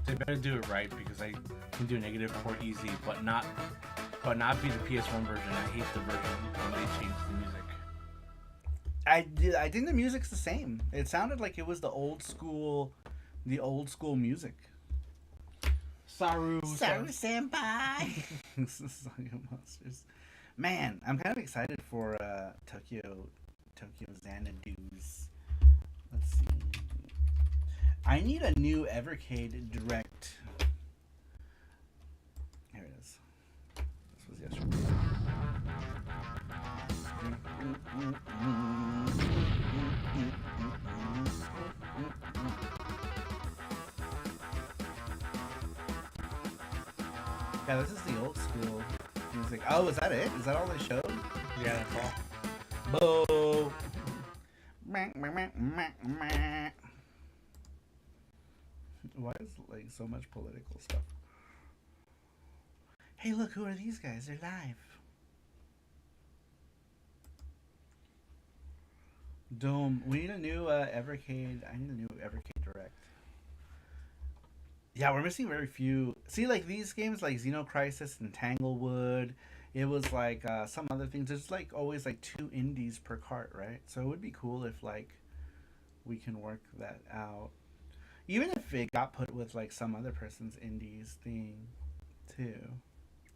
They better do it right because I can do negative port easy, but not be the PS1 version. I hate the version when they change the music. I think the music's the same. It sounded like it was the old school music. Saru Senpai. Saga Monsters. Man, I'm kind of excited for Tokyo Xanadu's. Let's see. I need a new Evercade Direct. Here it is. This was yesterday. Yeah, this is the old school music. Oh, is that it? Is that all they showed? Yeah, that's all. Boo! Why is like so much political stuff? Hey, look, who are these guys? They're live. Doom. We need a new Evercade. I need a new Evercade Direct. Yeah, we're missing very few. See, like these games, like Xenocrisis and Tanglewood. It was like some other things. There's like always like 2 indies per cart, right? So it would be cool if like we can work that out. Even if it got put with like some other person's indies thing too,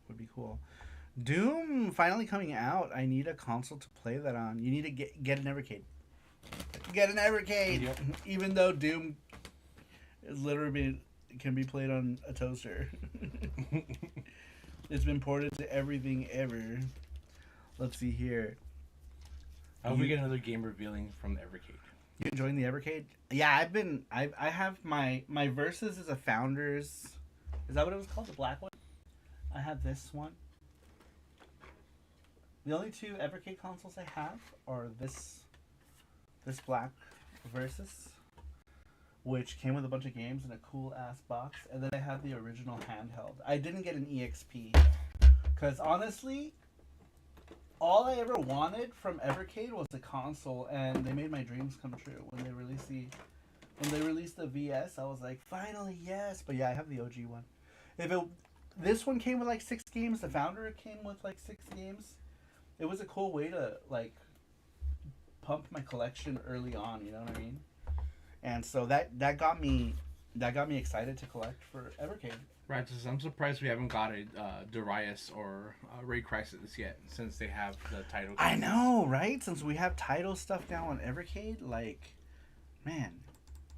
would be cool. Doom finally coming out. I need a console to play that on. You need to get an Evercade. Get an Evercade. Yep. Even though Doom is literally can be played on a toaster. It's been ported to everything ever. Let's see here. I hope we get another game revealing from the Evercade. You enjoying the Evercade? Yeah, I have my Versus is a Founders. Is that what it was called? The black one? I have this one. The only 2 Evercade consoles I have are this black Versus, which came with a bunch of games in a cool ass box, and then I have the original handheld. I didn't get an EXP because honestly, all I ever wanted from Evercade was a console, and they made my dreams come true when they released the VS. I was like, finally, yes. But yeah, I have the OG one. This one came with like 6 games. The Founder came with like 6 games. It was a cool way to like pump my collection early on. You know what I mean? And so that got me excited to collect for Evercade. Right, so I'm surprised we haven't got a Darius or Ray Crisis yet, since they have the title. I know, right? Since we have title stuff now on Evercade, like, man,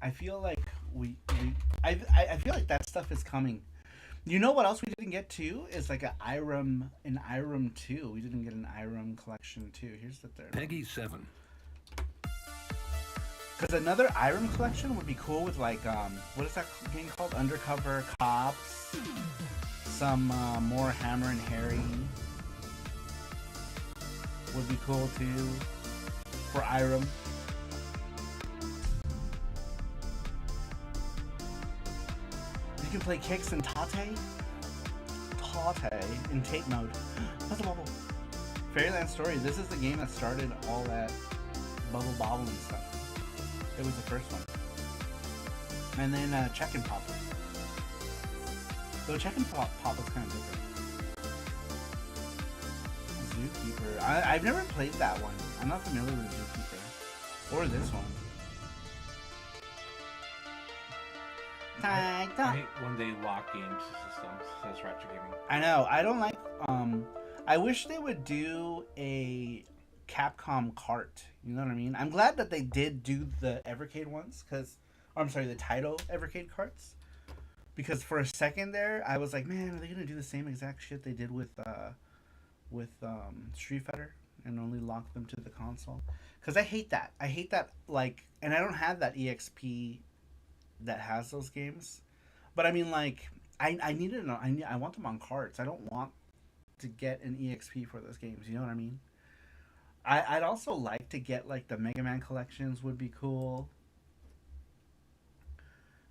I feel like I feel like that stuff is coming. You know what else we didn't get too is like an Irem 2. We didn't get an Irem collection too. Here's the third. Peggy 7. Because another Irem collection would be cool with like what is that game called? Undercover Cops. Some more Hammer and Harry would be cool too for Irem. You can play Kicks and Tate in tape mode. Puzzle Bubble. Fairyland Story. This is the game that started all that Bubble Bobble and stuff. It was the first one. And then Check and Pop. Though Check and Pop was kind of different. Zookeeper. I've never played that one. I'm not familiar with Zookeeper. Or this one. I hate when they lock games. It's just systems, says Ratchet Gaming. I know. I don't like. I wish they would do a Capcom cart. You know what I mean? I'm glad that they did do the Evercade ones, the Taito Evercade carts. Because for a second there, I was like, man, are they gonna do the same exact shit they did with Street Fighter and only lock them to the console? Because I hate that. Like, and I don't have that EXP that has those games. But I mean, like, I need to know. I want them on carts. I don't want to get an EXP for those games. You know what I mean? I'd also like to get like the Mega Man collections. Would be cool.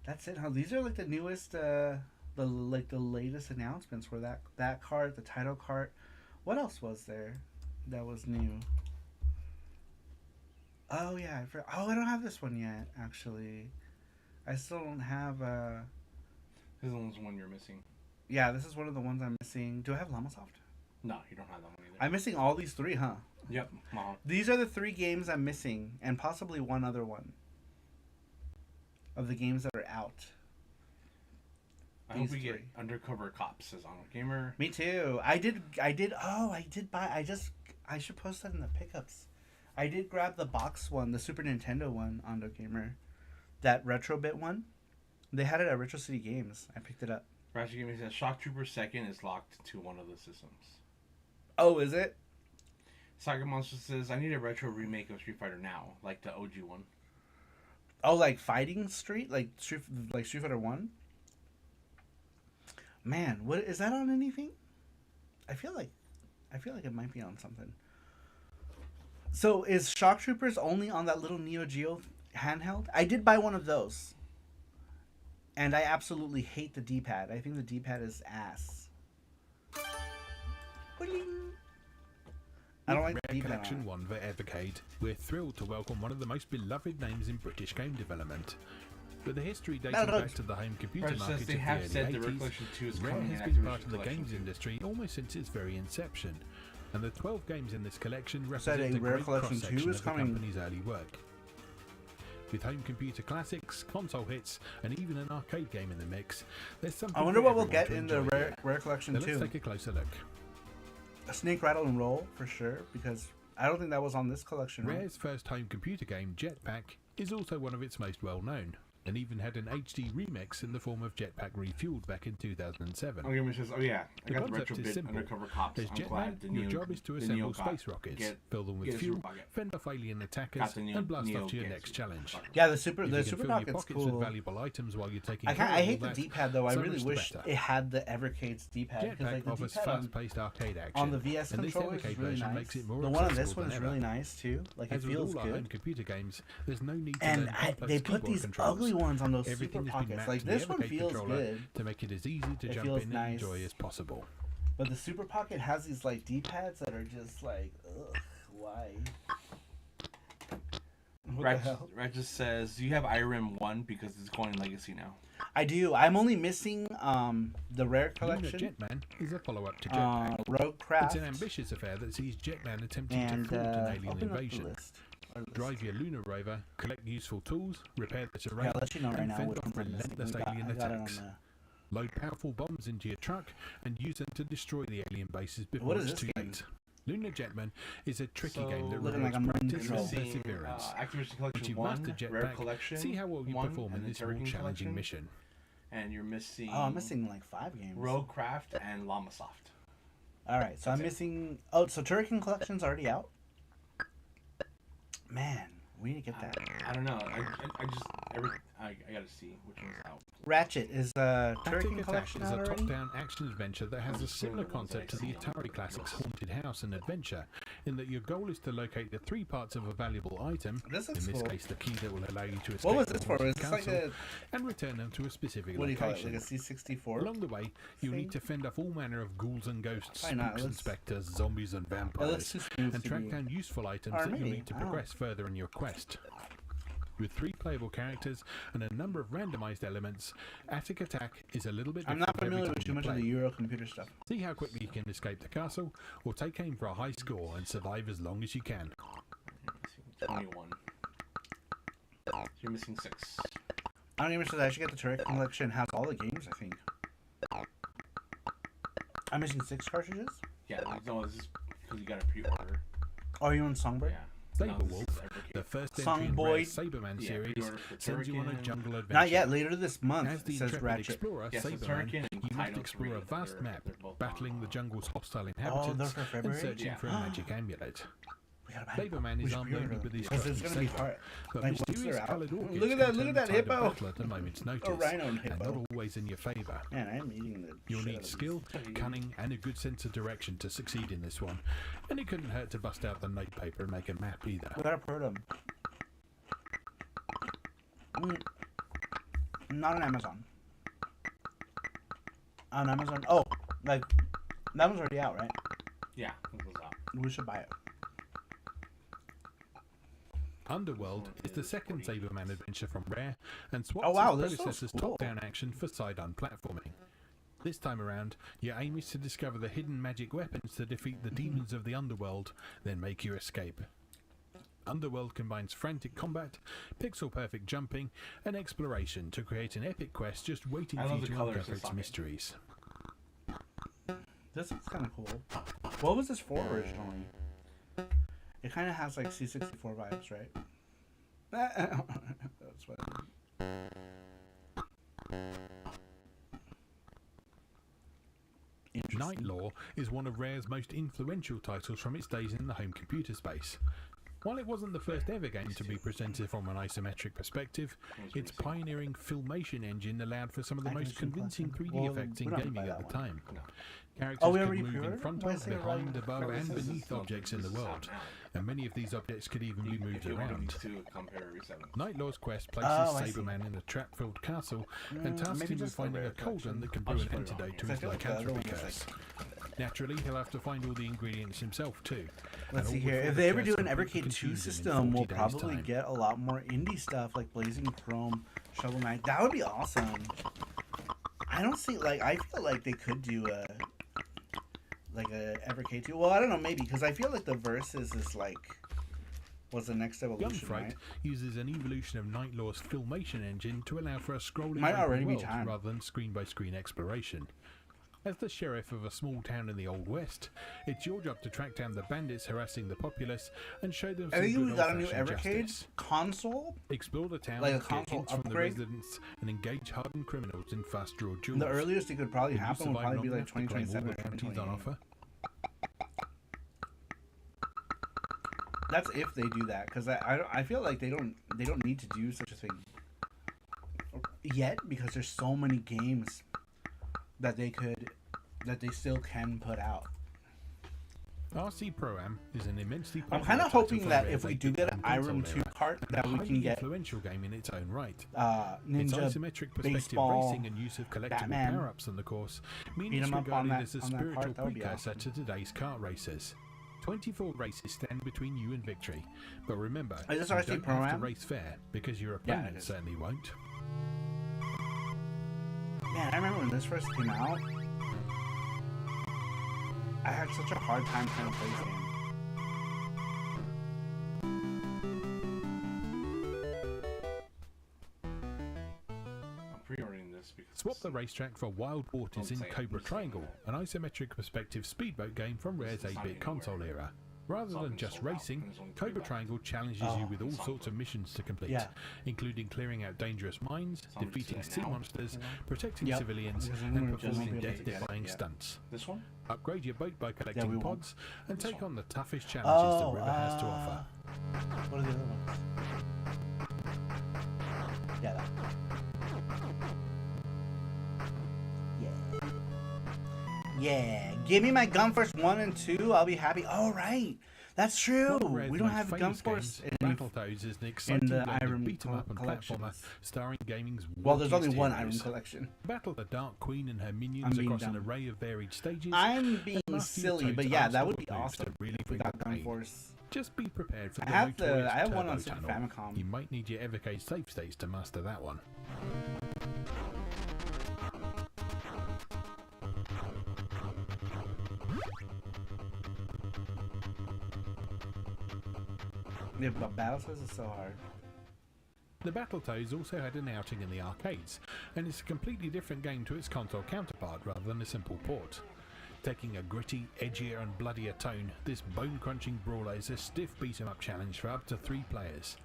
That's it. Huh? These are like the newest, the latest announcements for that cart, the title cart. What else was there that was new? Oh yeah, I don't have this one yet. Actually, I still don't have. This is the one you're missing. Yeah, this is one of the ones I'm missing. Do I have Llamasoft? No, you don't have that one either. I'm missing all these three, huh? Yep. These are the 3 games I'm missing, and possibly one other one of the games that are out. I hope we get Undercover Cops, says Honor Gamer. Me too. I did buy. I should post that in the pickups. I did grab the box one, the Super Nintendo one, Ondo Gamer. That Retrobit one. They had it at Retro City Games. I picked it up. Ratchet Gaming says Shock Trooper 2nd is locked to one of the systems. Oh, is it? Saga Monster says, I need a retro remake of Street Fighter now, like the OG one. Oh, like Fighting Street? Like Street Fighter 1? Man, what is that on anything? I feel like it might be on something. So is Shock Troopers only on that little Neo Geo handheld? I did buy one of those. And I absolutely hate the D-pad. I think the D-pad is ass. I don't like the D-pad. Collection 1 for Evercade. We're thrilled to welcome one of the most beloved names in British game development. With the history dating back to the home computer market of the early 80s, Rare has been part of the games industry almost since its very inception, and the 12 games in this collection represent a great cross-section of the company's early work. With home computer classics, console hits, and even an arcade game in the mix, there's something. I wonder what we'll get in the Rare Collection now 2. Let's take a closer look. A Snake, Rattle, and Roll for sure, because I don't think that was on this collection. Rare's first home computer game, Jetpack, is also one of its most well-known, and even had an HD remix in the form of Jetpack Refueled back in 2007. Says, oh yeah, I got the concept retro is bit simple. Undercover Cops. As Jetman, your job is to assemble space rockets, fill them with fuel, fend off alien attackers, and blast off to your next challenge. Yeah, the super pocket's cool. With valuable items while you're taking I hate the D-pad though. I really wish it had the Evercade's D-pad. Jetpack offers fast-paced arcade action on the VS controller is really nice. Makes it more the one on this one is really nice too. Like it feels good. Home computer games, there's no need to and they put these ugly ones on those super pockets. Like this one feels good to make it as easy to jump in and enjoy as possible. But the Super Pocket has these like D-pads that are just like, ugh, why? Regis says, do you have IRIM 1 because it's going Legacy now? I do. I'm only missing the Rare Collection. Jetman is a follow-up to Jetpack. Roguecraft. It's an ambitious affair that sees Jetman attempting to thwart an alien invasion. Drive your lunar rover, collect useful tools, repair the terrain, and fend off relentless alien attacks. Load powerful bombs into your truck and use them to destroy the alien bases before it's too late. Lunar Jetman is a tricky game that rewards practice and perseverance. Once you've mastered Jetpack, see how well you perform in this more challenging mission. And you're missing... Oh, I'm missing like 5 games. Roguecraft and Llamasoft. Alright, so I'm missing... Oh, so Turrican Collection's already out? Man, we need to get that. I don't know. I gotta see which one's out. Ratchet is Turrican Collection is out a already? top-down action adventure that has a similar concept to the Atari Classics Haunted House and Adventure, in that your goal is to locate the 3 parts of a valuable item, in this case the key that will allow you to escape what was this for? Is this like a... and return them to a specific what location. Do you call it, like a C64? Along the way, you'll need to fend off all manner of ghouls and ghosts, Why not? spooks and spectres, zombies and vampires, and track down useful items that you'll need to progress further in your quest. With 3 playable characters and a number of randomized elements, Attic Attack is a little bit different. I'm not familiar with too much of the Euro computer stuff. See how quickly you can escape the castle, or take aim for a high score and survive as long as you can. 21. You're missing 6. I don't even say that I should get the Turrican Collection. Has all the games, I think. I'm missing 6 cartridges? Yeah, no, this is because you got a pre-order. Oh, you on Songbird? Yeah. Saberwolf, the first entry in Rare's Saberman series, sends you on a jungle adventure. Not yet, later this month, As the says intrepid Ratchet. explorer, Saberman, you must explore a vast map, battling the jungle's hostile inhabitants and searching for a magic amulet. Saberman is armed only with his trusty saber, but mysterious coloured orchids Look at that hippo! at a moment's notice, A rhino and hippo. not always in your favour. Man, I'm eating the You'll shit out need of skill, these. cunning, and a good sense of direction to succeed in this one. And it couldn't hurt to bust out the notepaper and make a map either. We gotta put them. Not on Amazon. On Amazon. Oh, like that one's already out, right? Yeah, it was out. We should buy it. Underworld is the second Saberman adventure from Rare and swaps Oh, wow, its this looks predecessor's cool. top-down action for side-on platforming. This time around, your aim is to discover the hidden magic weapons to defeat the demons of the Underworld, then make your escape. Underworld combines frantic combat, pixel-perfect jumping, and exploration to create an epic quest just waiting for you to uncover its mysteries. This looks kind of cool. What was this for originally? It kind of has like C64 vibes, right? That's what I mean. Night Law is one of Rare's most influential titles from its days in the home computer space. While it wasn't the first ever game to be presented from an isometric perspective, its pioneering Filmation engine allowed for some of the most convincing 3D effects in gaming at the time. Characters could move in front of, behind, above, and beneath objects in the world, and many of these objects could even be moved around. Nightlaw's quest places Saberman in a trap-filled castle and tasks him with finding a cauldron that can brew an antidote to his lycanthropy curse. Naturally, he'll have to find all the ingredients himself too. Let's see here. If they ever do an Evercade 2 system, we'll probably get a lot more indie stuff like Blazing Chrome, Shovel Knight. That would be awesome. I don't see, like, I feel like they could do a Evercade 2. Well, I don't know, maybe, because I feel like the Versus is like, was the next evolution, Gunfight right? uses an evolution of Nightlaw's Filmation engine to allow for a scrolling Might open already be world time. rather than screen-by-screen exploration. As the sheriff of a small town in the Old West, it's your job to track down the bandits harassing the populace and show them some I think good we got a new old-fashioned Evercade justice. console. Explore the town, Like a get console hints from the upgrade. residents, and engage hardened criminals in fast-draw duels. The earliest it could probably Will you happen would survive probably be long like enough to claim 2027 all or the bounties on 2028. offer? That's if they do that, because I feel like they don't need to do such a thing yet, because there's so many games that they still can put out. RC Pro-Am is an immensely I'm popular kind of title hoping for that Rare's if we 8-bit do get an home console Irem 2 era, cart, and that a we can highly get influential game in its own right. Ninja, its isometric perspective baseball, racing and use of collectible Batman. power-ups on the course mean Beat it's 'em up on regarded that- as a on that spiritual cart, that would be precursor awesome. to today's kart racers. 24 races stand between you and victory, but remember, Is you this don't RC have to Pro-Am? race fair because your Yeah, it opponent is. certainly won't. Man, I remember when this first came out, I had such a hard time trying to play this game. I'm pre-ordering this because Swap the racetrack for Wild Waters in Cobra Triangle, an isometric perspective speedboat game from Rare's 8-bit console era. Rather than just racing, Cobra Triangle challenges you with all sorts of missions to complete, Yeah. including clearing out dangerous mines, defeating sea monsters, protecting Yep. civilians, Because and then we're just performing gonna be able to get it, death-defying yeah. stunts. This one? Upgrade your boat by we collecting won't. pods, and take on the toughest challenges the river has to offer. What are the other ones? Yeah, that. Yeah. Give me my Gun Force 1 and 2. I'll be happy. All right. That's true. One of Rare's We don't most have Gun famous Force games, in Battletoads is an exciting the blend of Irem beat 'em up and collections. platformer starring gaming's Well, there's only wonkiest one heroes. Irem collection. Battle the Dark Queen and her I'm minions being across an dumb. array of varied stages. I'm being and master silly, Toad's but yeah, that would unstoppable be moves to awesome really if we bring got the Gun pain. Force. Just be prepared for I the have notorious I have one Turbo on Super Tunnel. Famicom. You might need your Evercade save states to master that one. Yeah, but Battletoads is so hard. The Battletoads also had an outing in the arcades, and it's a completely different game to its console counterpart rather than a simple port. Taking a gritty, edgier and bloodier tone, this bone-crunching brawler is a stiff beat-em-up challenge for up to 3 players.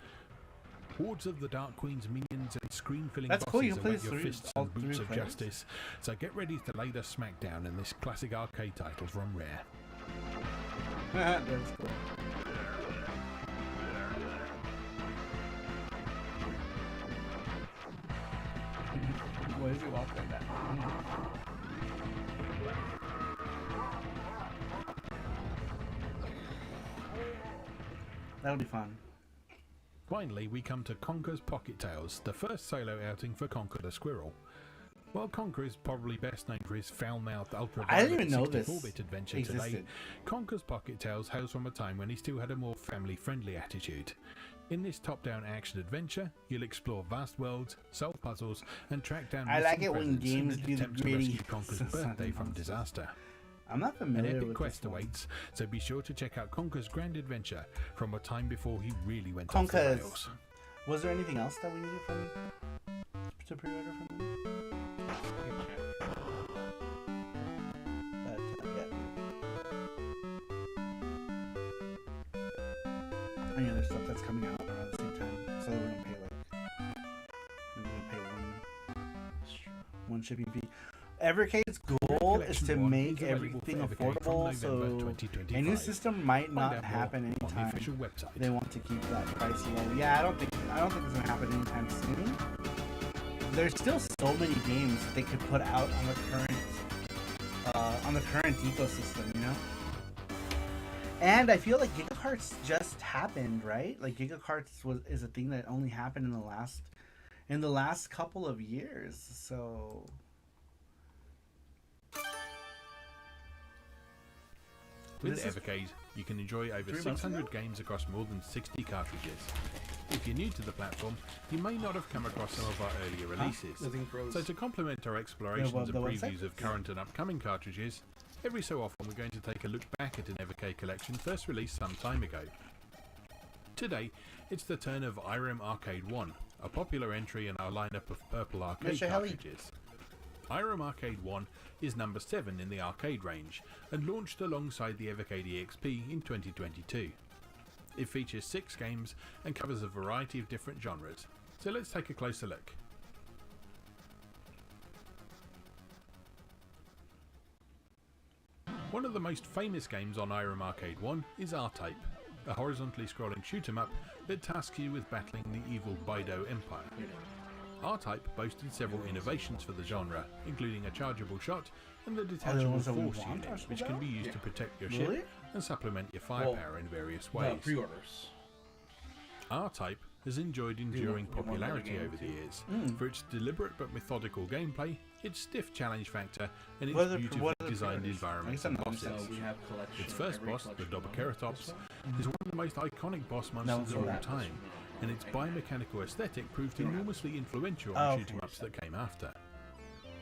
Hordes of the Dark Queen's minions and screen-filling bosses await your fists and boots of justice, so get ready to lay the smackdown in this classic arcade title from Rare. That's cool. Why does he walk like that? That'll be fun. Finally, we come to Conker's Pocket Tales, the first solo outing for Conker the Squirrel. While Conker is probably best known for his foul-mouthed ultra-violent 64-bit adventure today, Conker's Pocket Tales hails from a time when he still had a more family-friendly attitude. In this top-down action adventure, you'll explore vast worlds, solve puzzles, and track down missing presents in an attempt to rescue Conker's birthday from disaster. I'm not familiar An epic with quest awaits, so be sure to check out Conker's grand adventure from a time before he really went off the rails. Was there anything else that we needed from to pre-order from them? Any other stuff that's coming out around the same time, so that we don't pay one shipping fee. Evercade's goal is to make everything affordable, so a new system might not happen anytime. They want to keep that price low. Yeah, I don't think it's gonna happen anytime soon. There's still so many games that they could put out on the current ecosystem, you know. And I feel like GigaCarts just happened, right? Like GigaCarts is a thing that only happened in the last couple of years. So with Evercade, you can enjoy over 600 games across more than 60 cartridges. If you're new to the platform, you may not have come across some of our earlier releases. So to complement our explorations and previews of current and upcoming cartridges, every so often we're going to take a look back at an Evercade collection first released some time ago. Today, it's the turn of Irem Arcade 1, a popular entry in our lineup of purple arcade cartridges. Irem Arcade 1 is number 7 in the arcade range and launched alongside the Evercade EXP in 2022. It features 6 games and covers a variety of different genres, so let's take a closer look. One of the most famous games on Irem Arcade 1 is R-Type, a horizontally scrolling shoot-'em-up that tasks you with battling the evil Baido Empire. R-Type boasted several innovations for the genre, including a chargeable shot and the detachable force unit, which can be used to protect your ship and supplement your firepower in various ways. R-Type has enjoyed enduring popularity over the years for its deliberate but methodical gameplay, its stiff challenge factor, and its beautifully designed environments and bosses. Its first boss, the Doboceratops, is one of the most iconic boss monsters of all time, and its biomechanical aesthetic proved enormously influential on shoot-'em-ups that came after.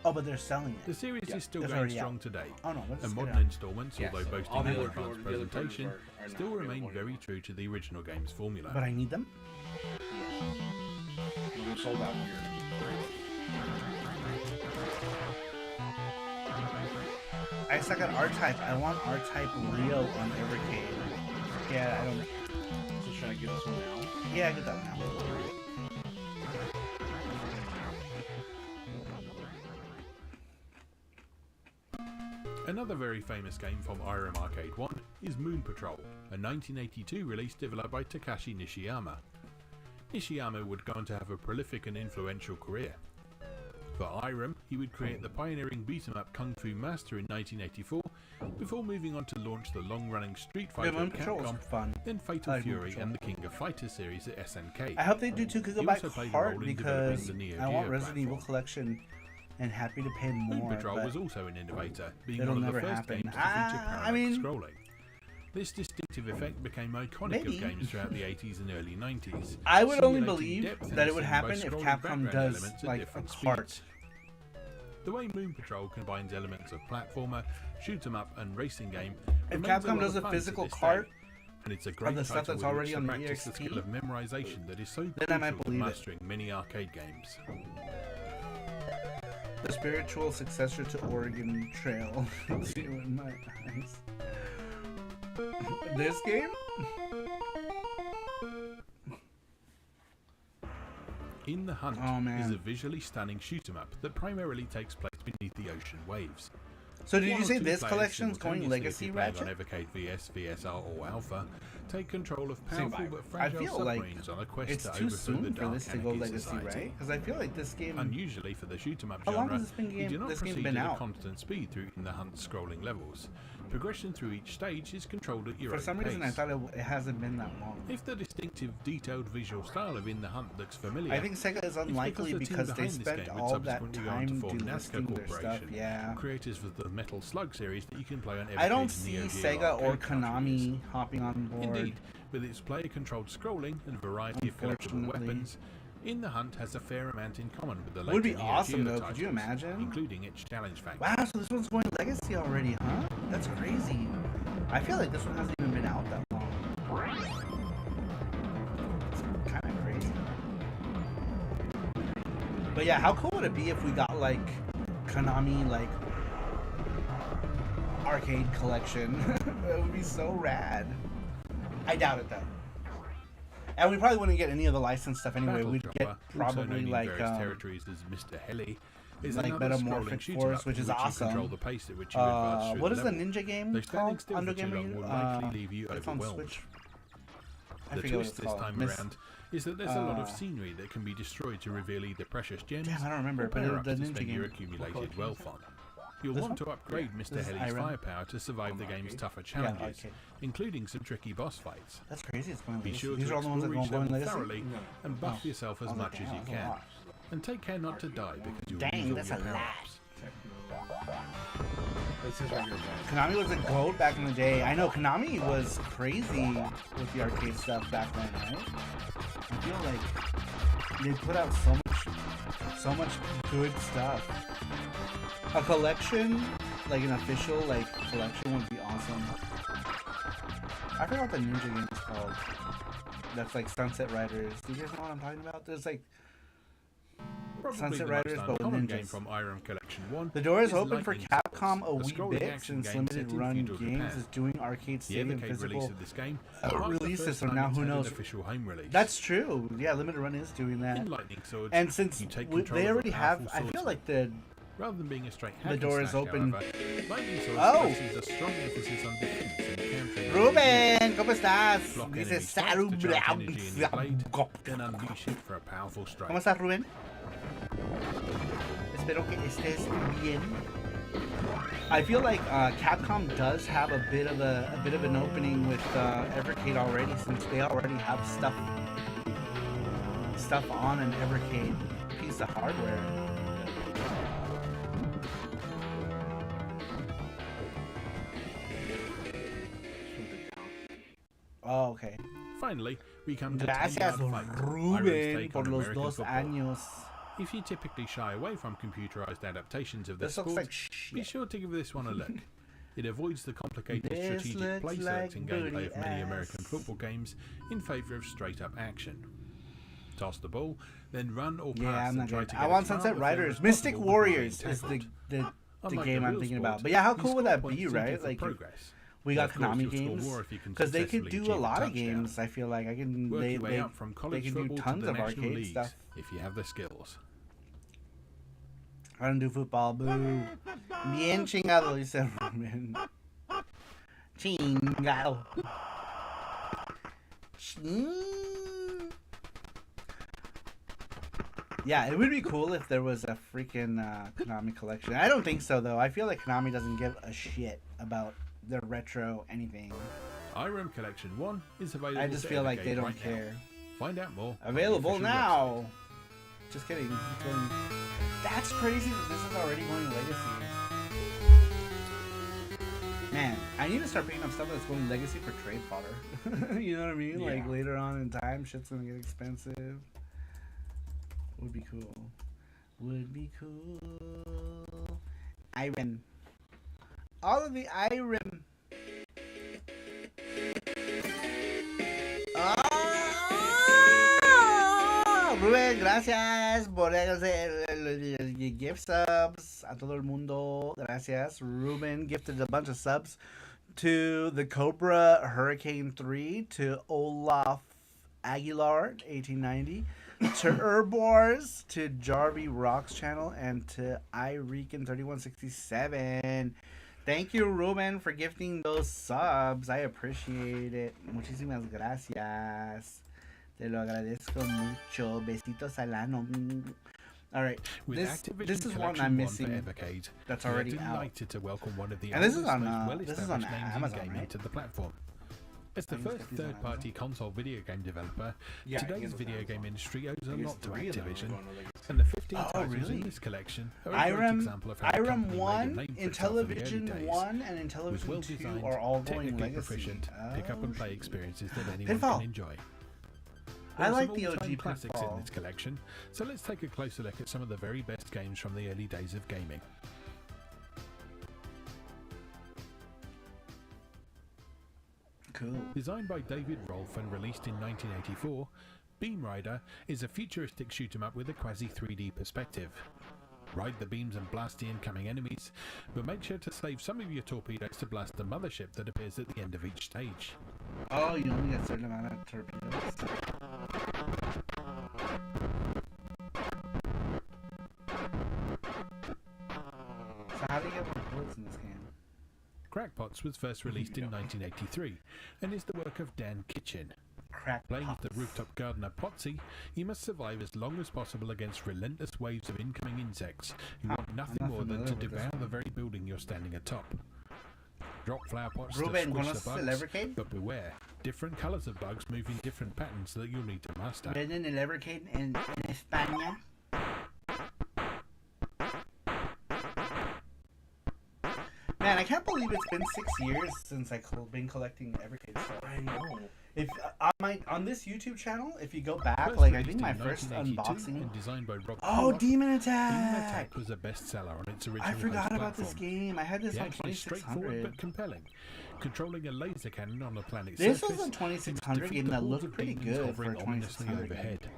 Oh, but they're selling it. The series is still going strong today, and modern installments, although boasting a more advanced presentation, still remain very true to the original game's formula. But I need them? We're sold out here. I suck at R-Type. I want R-Type real on Evercade. Yeah, I don't... So should I get this one now? Yeah, I get that one now. Another very famous game from Irem Arcade 1 is Moon Patrol, a 1982 release developed by Takashi Nishiyama. Nishiyama would go on to have a prolific and influential career. For Irem, he would create the pioneering beat-em-up Kung Fu Master in 1984, before moving on to launch the long-running Street Fighter at Capcom, then Fatal Fury and the King of Fighters series at SNK. I hope they do 2 GB Heart because I want Resident Evil Collection and happy to pay more. Moon Patrol was also an innovator, being one of the first games to feature parallel scrolling. This distinctive effect became iconic of games throughout the 80s and early 90s. I would only believe that it would happen if Capcom does like a cart. The way Moon Patrol combines elements of platformer, shoot-'em-up, and racing game. If Capcom does a physical cart, and it's a great the stuff that's already on the EXP, the skill of memorization that is so crucial to mastering many arcade games. The spiritual successor to Oregon Trail. See you in my eyes. This game? In the Hunt is a visually stunning shoot-'em-up that primarily takes place beneath the ocean waves. So did One you or say two this players collection's going simultaneously, Legacy if you're playing Ratchet? on Evercade VS, VSR or Alpha, take control of powerful but I fragile feel like submarines on a quest it's to too overthrow the soon for dark this to go anarchy Legacy, society. right? Because I feel like this game... Unusually for the shoot-'em-up How long genre, has this been you do not this game proceed been at out? a constant speed through In the Hunt scrolling levels. Progression through each stage is controlled at your For own some reason, I pace. thought it hasn't been that long. If the distinctive, detailed visual style of In the Hunt looks familiar, I think Sega is unlikely it's because the they team behind this spent game would all that subsequently go on to time form delisting NASCAR their stuff. Corporation, Yeah. creators of the Metal Slug series that you can play on I don't Evercade's see Neo Geo Sega or arcade cartridges. Konami hopping on board. Indeed, with its player-controlled scrolling and variety of collectible Unfortunately. weapons, In the Hunt has a fair amount in common with the It would be later Neo awesome, Geo though. Could you titles, imagine? including its challenge factor. Wow, so this one's going Legacy already, huh? That's crazy. I feel like this one hasn't even been out that long. It's kind of crazy. But yeah, how cool would it be if we got like Konami like arcade collection? That would be so rad. I doubt it though. And we probably wouldn't get any of the licensed stuff anyway. Battle We'd Chopper, get also probably known in like various territories as Mr. Heli, is like another Metamorphic scrolling shoot-'em Force, up which in is you awesome. control the pace at which you advance through What the is the level. ninja game Though standing called? still Under for too long Game will likely leave you it's on overwhelmed. Switch. I The forget what twist it's this called. time around is that there's a lot of uh, scenery that can be destroyed to reveal either precious gems Damn, I don't remember, or but power-ups the to ninja spend your game- accumulated wealth on. You'll This want to one? upgrade Yeah. Mr. This is Heli's Iron. firepower to survive the game's tougher challenges, including some tricky boss fights. That's crazy. It's going Be Legacy. sure These to are all the ones that explore go each going level Legacy? thoroughly and buff Oh. yourself I as was much like, as damn, you that's a can. lot. And take care not to die because you'll Dang, lose all that's your a lot. power-ups. Konami was a goat back in the day. I know Konami was crazy with the arcade stuff back then, right? I feel like they put out so much good stuff. A collection, like an official like collection, would be awesome. I forgot what the ninja game is called. That's like Sunset Riders. Do you guys know what I'm talking about? There's like Probably Sunset the Riders, most but with uncommon game ninjas. from Irem Collection 1 The door is is open for Lightning Capcom Souls, a wee scrolling bit action since game set limited in run feudal games Japan. is doing arcade The save and Evercade release physical of this game marked the releases. first So time now it's who had an knows? official home release. That's true. Yeah, limited run is doing that. In Lightning Swords, And since you take they control of a already have, powerful I feel swordsman. like the Rather than being a straight hack the and door is slash, open. however, Lightning Swords Oh! places a strong emphasis on defense and countering Ruben, ¿cómo estás? block Dice enemy strikes to charge SaruPro. energy in your blade, then unleash it for a powerful strike. ¿Cómo estás, Rubén? Espero que estés bien. I feel like Capcom does have a bit of an opening with Evercade already, since they already have stuff on an Evercade piece of hardware. Oh, okay. Finally, we come to Gracias, 10-yard fight, Iron's Ruben, take por on los American 2 football. años. If you typically shy away from computerized adaptations of this This looks sport, like be sure to give this one a look. It avoids the complicated This strategic play looks selecting like gameplay of booty many ass. American football games in favor of straight-up action. Toss the ball, then run or pass Yeah, I'm and not try good. to I get want as far Sunset on the field Riders. as Mystic possible before being Warriors is tackled. the Unlike game the I'm real thinking sport, about. But yeah, how these cool would score that points be, simple right? for Like, progress. we But got of course Konami you'll score games more if you can because they could successfully do a achieve a lot of touchdown. games. I feel like I can. Work They your way up from they college can do football to tons the of national arcade leagues stuff. if you have the skills. I don't do football. Boo. Bien chingado, dice Ruben. Chingado. Yeah, it would be cool if there was a freaking Konami collection. I don't think so, though. I feel like Konami doesn't give a shit about their retro anything. Irem Collection 1 is available I just to feel like Evercade they don't right care. Now. Find out more. on the Available official now. Just kidding. It's going... That's crazy that this is already going legacy. Man, I need to start picking up stuff that's going legacy for trade fodder. You know what I mean? Yeah. Like later on in time, shit's gonna get expensive. Would be cool. Would be cool. Irem. All of the Irem. Oh, Rubén, gracias por el the gift subs. A todo el mundo. Gracias. Ruben gifted a bunch of subs to the Cobra Hurricane 3, to Olaf Aguilar, 1890, to Urbors, to Jarby Rocks channel, and to Irekan 3167. Thank you, Ruben, for gifting those subs. I appreciate it. Muchísimas gracias. Te lo agradezco mucho. Besitos al ano. All right, this is one I'm missing. That's already out. To welcome one of the and this is on Amazon, right? To the platform. As the first third-party console video game developer, today's video game industry owes a lot to Activision, and the 15 titles in this collection are a great example of how Irem 1, Intellivision 1, and Intellivision 2 are all going legacy. Pick up and play experiences that anyone can enjoy. I like the OG classics in this collection, so let's take a closer look at some of the very best games from the early days of gaming. Cool. Designed by David Rolfe and released in 1984, Beam Rider is a futuristic shoot-'em-up with a quasi-3D perspective. Ride the beams and blast the incoming enemies, but make sure to save some of your torpedoes to blast the mothership that appears at the end of each stage. Oh, you only get a certain amount of torpedoes. So how do you get more bullets in this game? Crackpots was first released in 1983 and is the work of Dan Kitchen. Playing as the rooftop gardener Potsy, you must survive as long as possible against relentless waves of incoming insects who want nothing more than to devour the very building you're standing atop. Drop flower pots to squish the bugs, but beware, different colours of bugs move in different patterns that you'll need to master. ¿Venden el Evercade en España? Man, I can't believe it's been 6 years since I've been collecting Evercade stuff. I know. If on this YouTube channel, if you go back, like I think my first unboxing. And designed by Rob Demon Attack! Demon Attack was a bestseller on its original I forgot about platform. this game. I had this on Straightforward 2600. but compelling. Controlling a laser cannon on a planet's This surface. was a 2600 game that looked pretty good for a 2600 overhead.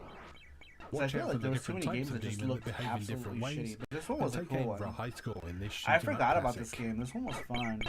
So I feel like there was too many games that just looked absolutely shitty. But this one was a cool one. For a high score in this I forgot about this game. This one was fun.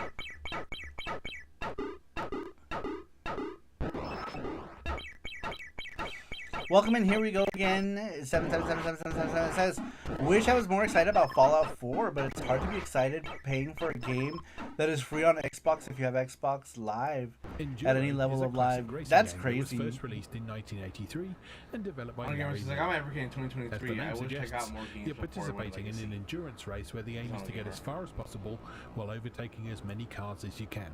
Welcome in, here we go again. 7777777 says, wish I was more excited about Fallout 4, but it's hard to be excited paying for a game that is free on Xbox if you have Xbox Live at any level of live. That's crazy. It was first released in 1983 and developed by Larry. Like, I'm Evercade in 2023. I wish I got more games. You're participating in an endurance race where the aim is to get as far as possible while overtaking as many cars as you can.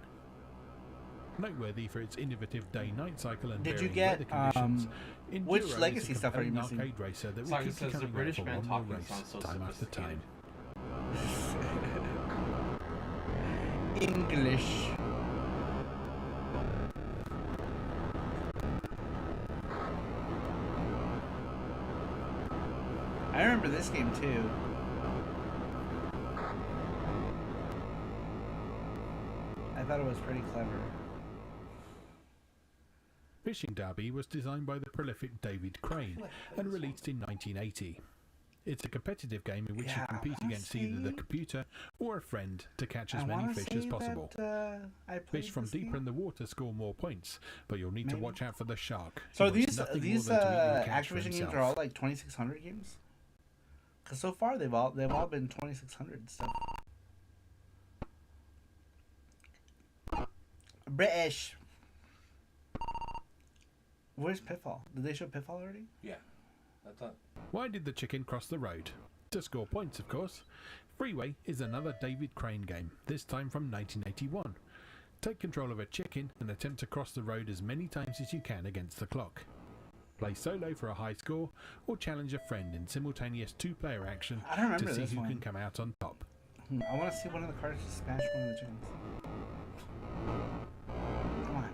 Noteworthy for its innovative day-night cycle and did you get which legacy stuff are you missing? Arcade racer that will keep you coming back for one more race, time after time. English. I remember this game too. I thought it was pretty clever. Fishing Derby was designed by the prolific David Crane and released in 1980. It's a competitive game in which you compete against either the computer or a friend to catch as many fish as possible. Fish from deeper in the water score more points, but you'll need to watch out for the shark. So these Activision games are all like 2600 games? Because so far they've all been 2600 stuff. British. Where's Pitfall? Did they show Pitfall already? Yeah. I thought. Why did the chicken cross the road? To score points, of course. Freeway is another David Crane game, this time from 1981. Take control of a chicken and attempt to cross the road as many times as you can against the clock. Play solo for a high score, or challenge a friend in simultaneous two-player action to see who can come out on top. I want to see one of the cars just smash one of the chickens. Come on.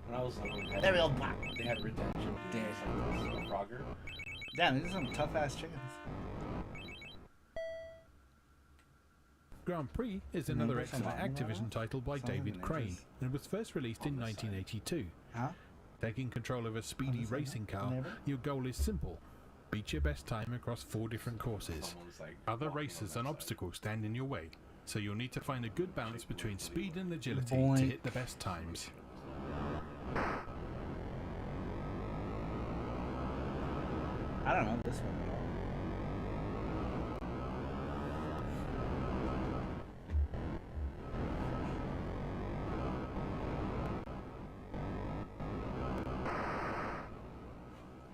When I was little, there we go. They had redemption days like this. Frogger. Damn, these are some tough-ass chickens. Grand Prix is another excellent Activision title by David Crane and was first released in 1982. Taking control of a speedy racing car, your goal is simple. Beat your best time across 4 different courses. Other races and obstacles stand in your way, so you'll need to find a good balance between speed and agility to hit the best times. I don't know this one at all.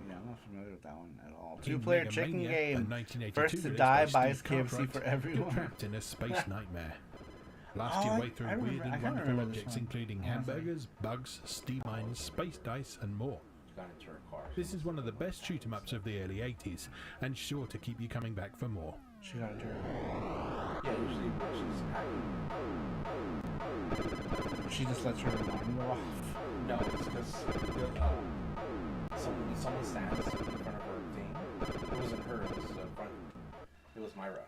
Yeah, I'm not familiar with that one at all. 2-player chicken game. First to die buys KFC for everyone. Trapped in a space nightmare. Blast your way through weird and wonderful objects, including hamburgers, bugs, steam mines, space dice, and more. This is one of the best shoot-em-ups of the early 80s, and sure to keep you coming back for more. She got into her. Yeah, usually she just lets her alarm go off. No, it's because someone stands in front of her thing. It wasn't her, it was Myra.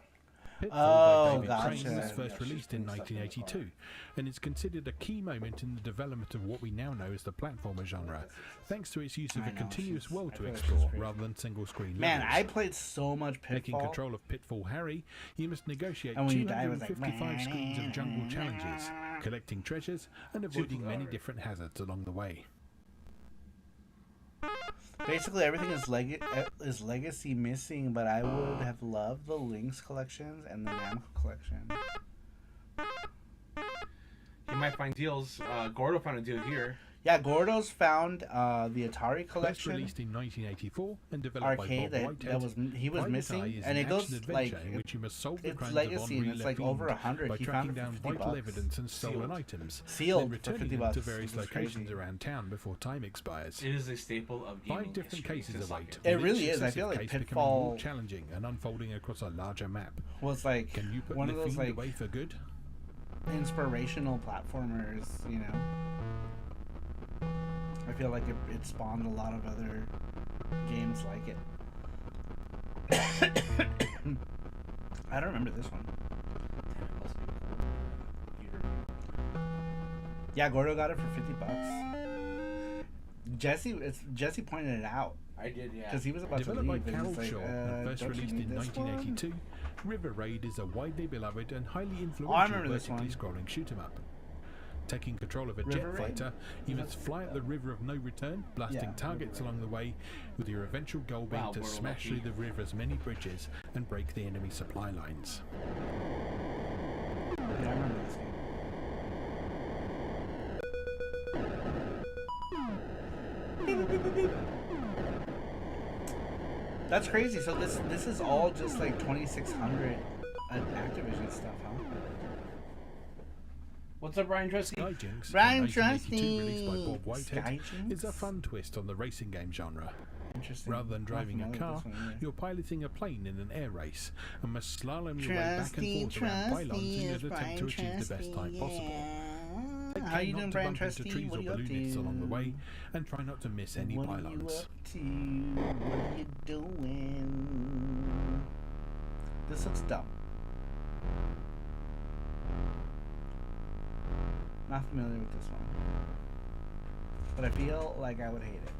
Pitfall by David Crane was first released in 1982 and is considered a key moment in the development of what we now know as the platformer genre, thanks to its use of a continuous world to explore rather than single-screen Man, levels. I played so much Pitfall. Taking control of Pitfall Harry, you must negotiate 255 screens of jungle challenges, collecting treasures and avoiding many different hazards along the way. Basically, everything is legacy missing, but I would have loved the Lynx collections and the Namco collection. You might find deals. Gordo found a deal here. Yeah, Gordo's found the Atari collection. First released in 1984 and developed arcade by Bob Whitehead. he was missing, and it goes like in which you must solve the it's crimes legacy, of and it's like over 100. by He tracking found it down for $50. vital evidence and stolen items, Sealed then for returning $50. them to various It's locations crazy. around town before time expires. It is a staple of gaming. 5 different cases await. It with really each is. I feel successive like case becoming Pitfall more challenging and unfolding across a larger map. was like Can you put one the of those fiend like away for good? inspirational platformers, you know. I feel like it spawned a lot of other games like it. I don't remember this one. Yeah, Gordo got it for $50. Jesse pointed it out. I did, yeah. Because he was about Developed to leave. by And Carol he's like, Shaw and first don't you released need in this 1982, one? River Raid is a widely beloved and highly influential remember this vertically one. scrolling shoot-'em-up. Taking control of a River jet Raid? fighter, you must fly at the River of No Return, blasting Yeah, targets along the way, with your eventual goal being to we're smash lucky. through the river's many bridges and break the enemy supply lines. Yeah, I remember this game. That's crazy. So this is all just like 2600 Activision stuff, huh? What's up, Brian Trusty? Skyjinx, Brian a 1982 released by Trusty. Bob Whitehead, Skyjinx? is a fun twist on the racing game genre. Interesting. Rather than Not driving a familiar with car, this one either. you're piloting a plane in an air race and must slalom your way back and forth around pylons in your attempt to achieve the best time possible. Take How care you not doing, to Brian bump into Trusty? trees What or are you up balloonists to? along the way, and try not to miss any What pylons. are you up to? What are you doing? This looks dumb. Not familiar with this one. But I feel like I would hate it.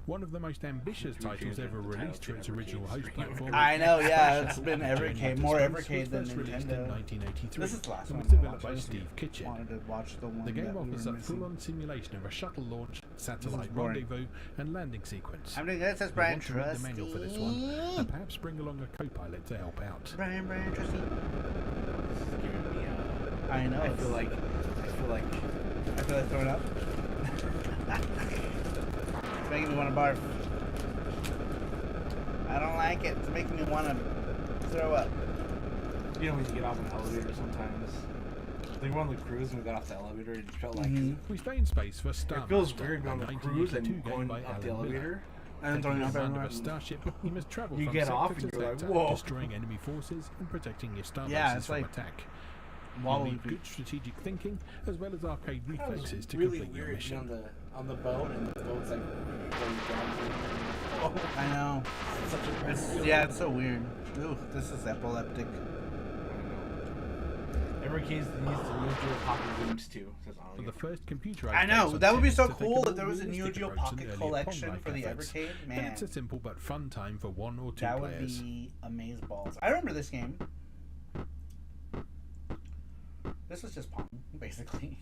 One of the most ambitious titles ever released for its original host platform. I know, yeah, it's been Journey Evercade, to more Space Evercade was than first released in Nintendo. 1983 This is the last and one was I developed by watched. Steve Kitchen. Wanted to watch the one The game that we offers were a missing. full-on simulation of a shuttle launch, satellite boring. rendezvous, and landing sequence. I'm gonna guess that's You'll Brian want to read the manual for this one, Trusty. and perhaps bring along a co-pilot to help out. Brian Trusty. Giving me, I know. I feel like throwing up. It's making me want to barf. I don't like it. It's making me want to throw up. you know when you get off an elevator sometimes. Like we're on the cruise and we got off the elevator, it just felt like We stay in space for Star it feels Master, weird being on a the cruise 1982 and game going by up Alan the Miller. elevator. And throwing up Taking command of everywhere. a starship, you must travel You from get sector off to and you're like, sector, whoa. destroying enemy forces and protecting your star Yeah, bases it's from like attack. Wall You need Loopy. good strategic thinking as well as arcade That was reflexes to really complete your weird mission. on the boat and the boat's like going down. I know. It's so weird. Ooh, this is epileptic. Evercade needs to Neo Geo Pocket Games too. Says For the first computerized I know, games that on would be Tim so to take cool a if there more was a Neo realistic Geo approach than Pocket earlier collection Pong-like for the efforts. Evercade. Then Man, it's a simple but fun time for 1 or 2 that would players. be amazeballs. I remember this game. This was just Pong, basically.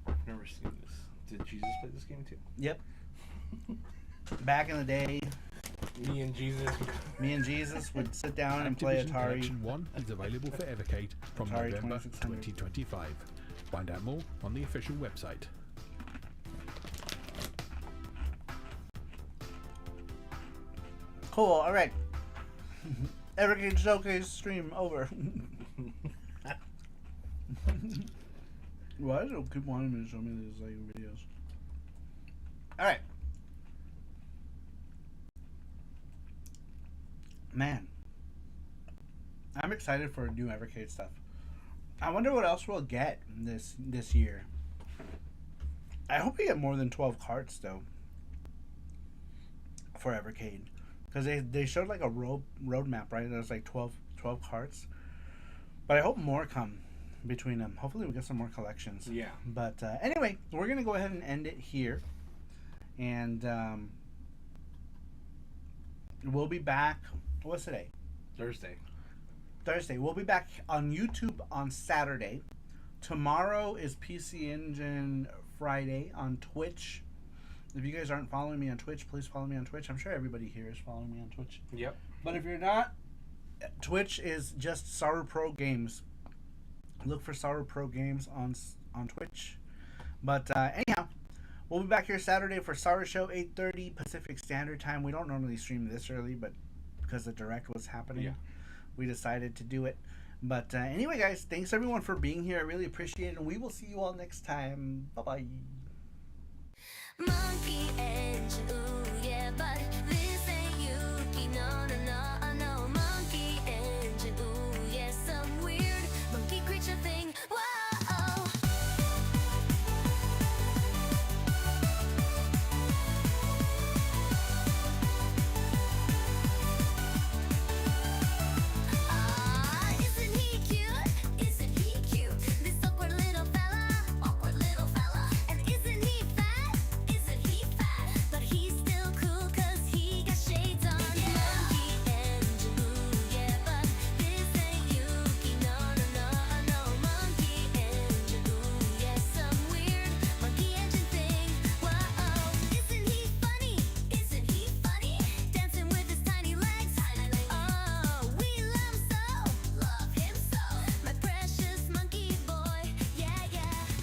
I've never seen this. Did Jesus play this game too? Yep. Back in the day, Me and Jesus would sit down and play Activision Atari. Collection 1 is available for Evercade from Atari November 2600. 2025. Find out more on the official website. Cool, alright. Evercade Showcase stream over. Why do people want me to show me these like videos? Alright. Man. I'm excited for new Evercade stuff. I wonder what else we'll get this year. I hope we get more than 12 carts though for Evercade, because they showed like a roadmap, right? There's like 12 carts, but I hope more come between them. Hopefully we get some more collections. Yeah. But anyway, we're gonna go ahead and end it here, and we'll be back. What's today? Thursday. We'll be back on YouTube on Saturday. Tomorrow is PC Engine Friday on Twitch. If you guys aren't following me on Twitch, please follow me on Twitch. I'm sure everybody here is following me on Twitch. Yep. But if you're not, Twitch is just SaruPro Games. Look for SaruPro Games on Twitch. But anyhow, we'll be back here Saturday for Saru Show, 8:30 Pacific Standard Time. We don't normally stream this early, but because the direct was happening, we decided to do it. But anyway, guys, thanks everyone for being here. I really appreciate it, and we will see you all next time. Bye-bye.